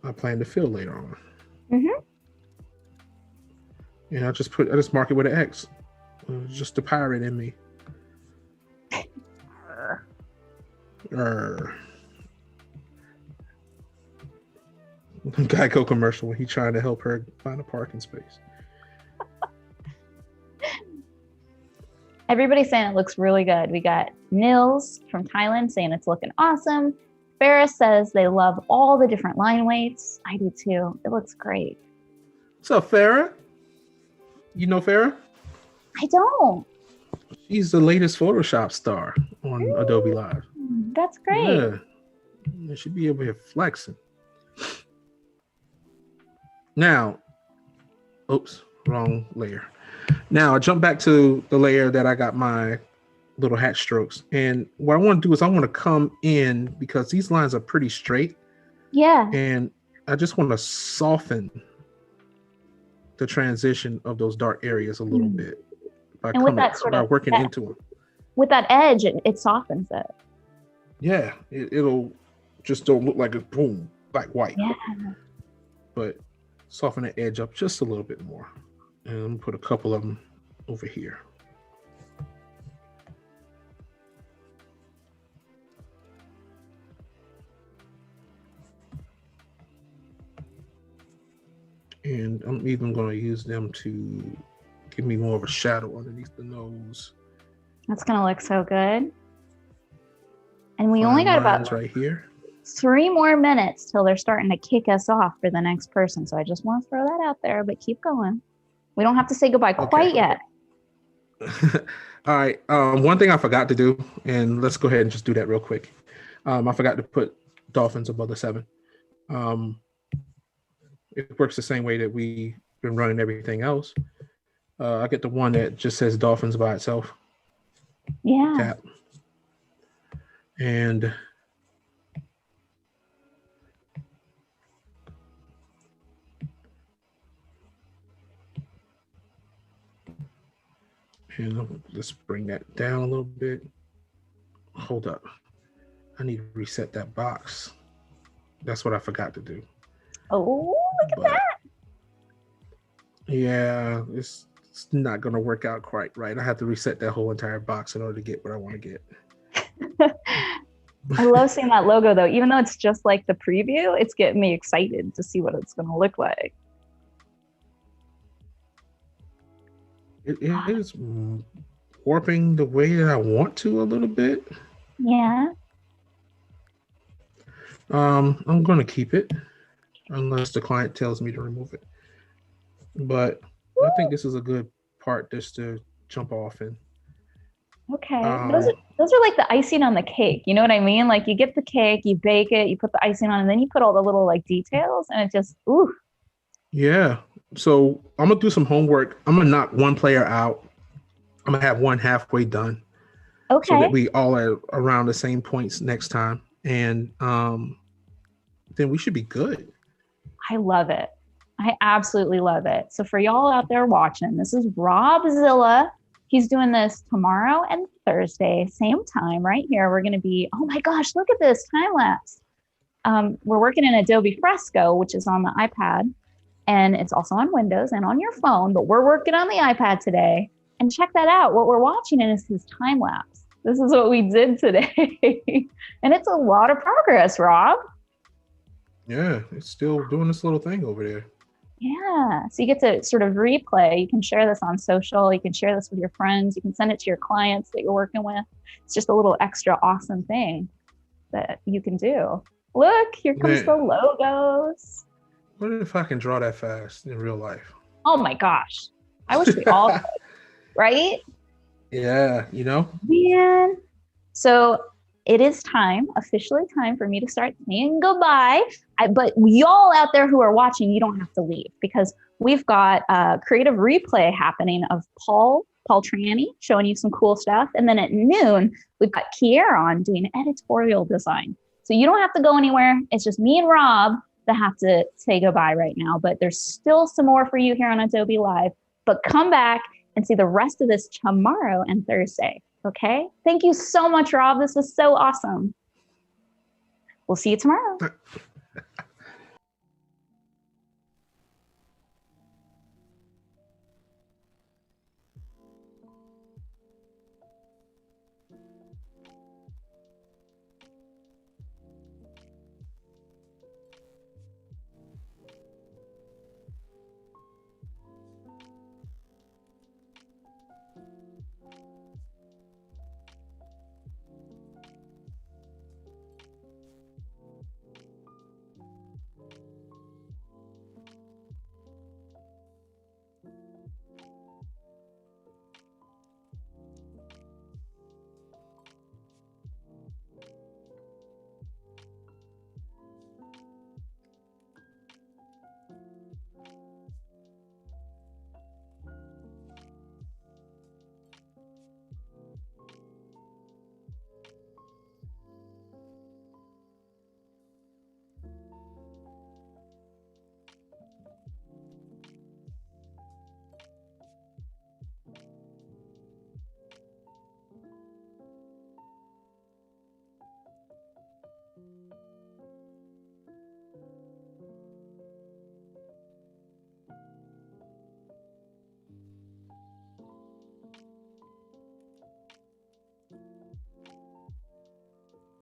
I plan to fill later on. Mm-hmm. And I just mark it with an X. Just the pirate in me. Geico commercial when he's trying to help her find a parking space. Everybody's saying it looks really good. We got Nils from Thailand saying it's looking awesome. Farrah says they love all the different line weights. I do too. It looks great. What's up, Farrah? You know Farrah? I don't. She's the latest Photoshop star on Adobe Live. That's great. Yeah. You should be over here flexing. Now, oops, wrong layer. Now I jump back to the layer that I got my little hat strokes. And what I want to do is I want to come in because these lines are pretty straight. Yeah. And I just want to soften the transition of those dark areas a little bit by working into them. With that edge, it softens it. Yeah, it'll just don't look like a boom, like white. Yeah. But soften the edge up just a little bit more. And I'm gonna put a couple of them over here. And I'm even going to use them to give me more of a shadow underneath the nose. That's going to look so good. And we only got about right here. 3 more minutes till they're starting to kick us off for the next person. So I just want to throw that out there, but keep going. We don't have to say goodbye quite yet. All right. One thing I forgot to do, and let's go ahead and just do that real quick. I forgot to put Dolphins above the 7. It works the same way that we've been running everything else. I get the one that just says Dolphins by itself. Yeah. Tap. And let's bring that down a little bit. Hold up. I need to reset that box. That's what I forgot to do. Oh, look at that. Yeah, it's not going to work out quite right. I have to reset that whole entire box in order to get what I want to get. I love seeing that logo, though. Even though it's just like the preview, it's getting me excited to see what it's going to look like. It is warping the way that I want to a little bit. Yeah. I'm going to keep it unless the client tells me to remove it. But I think this is a good part just to jump off in. Okay. Those are like the icing on the cake. You know what I mean? Like you get the cake, you bake it, you put the icing on, and then you put all the little like details, and it just, ooh. Yeah. So I'm going to do some homework. I'm going to knock one player out. I'm going to have one halfway done. Okay. So that we all are around the same points next time. And then we should be good. I love it. I absolutely love it. So for y'all out there watching, this is RobZilla. He's doing this tomorrow and Thursday, same time right here. We're going to be, oh my gosh, look at this time lapse. We're working in Adobe Fresco, which is on the iPad, and it's also on Windows and on your phone, but we're working on the iPad today. And check that out. What we're watching is his time lapse. This is what we did today. And it's a lot of progress, Rob. Yeah, it's still doing this little thing over there. Yeah. So you get to sort of replay. You can share this on social. You can share this with your friends. You can send it to your clients that you're working with. It's just a little extra awesome thing that you can do. Look, here comes the logos. What if I can draw that fast in real life? Oh my gosh. I wish we all could, right? Yeah, you know? Man. So it is officially time for me to start saying goodbye. But y'all out there who are watching, you don't have to leave because we've got a creative replay happening of Paul Tranny showing you some cool stuff. And then at noon, we've got Kiera on doing editorial design. So you don't have to go anywhere. It's just me and Rob that have to say goodbye right now. But there's still some more for you here on Adobe Live. But come back and see the rest of this tomorrow and Thursday. Okay. Thank you so much, Rob. This was so awesome. We'll see you tomorrow.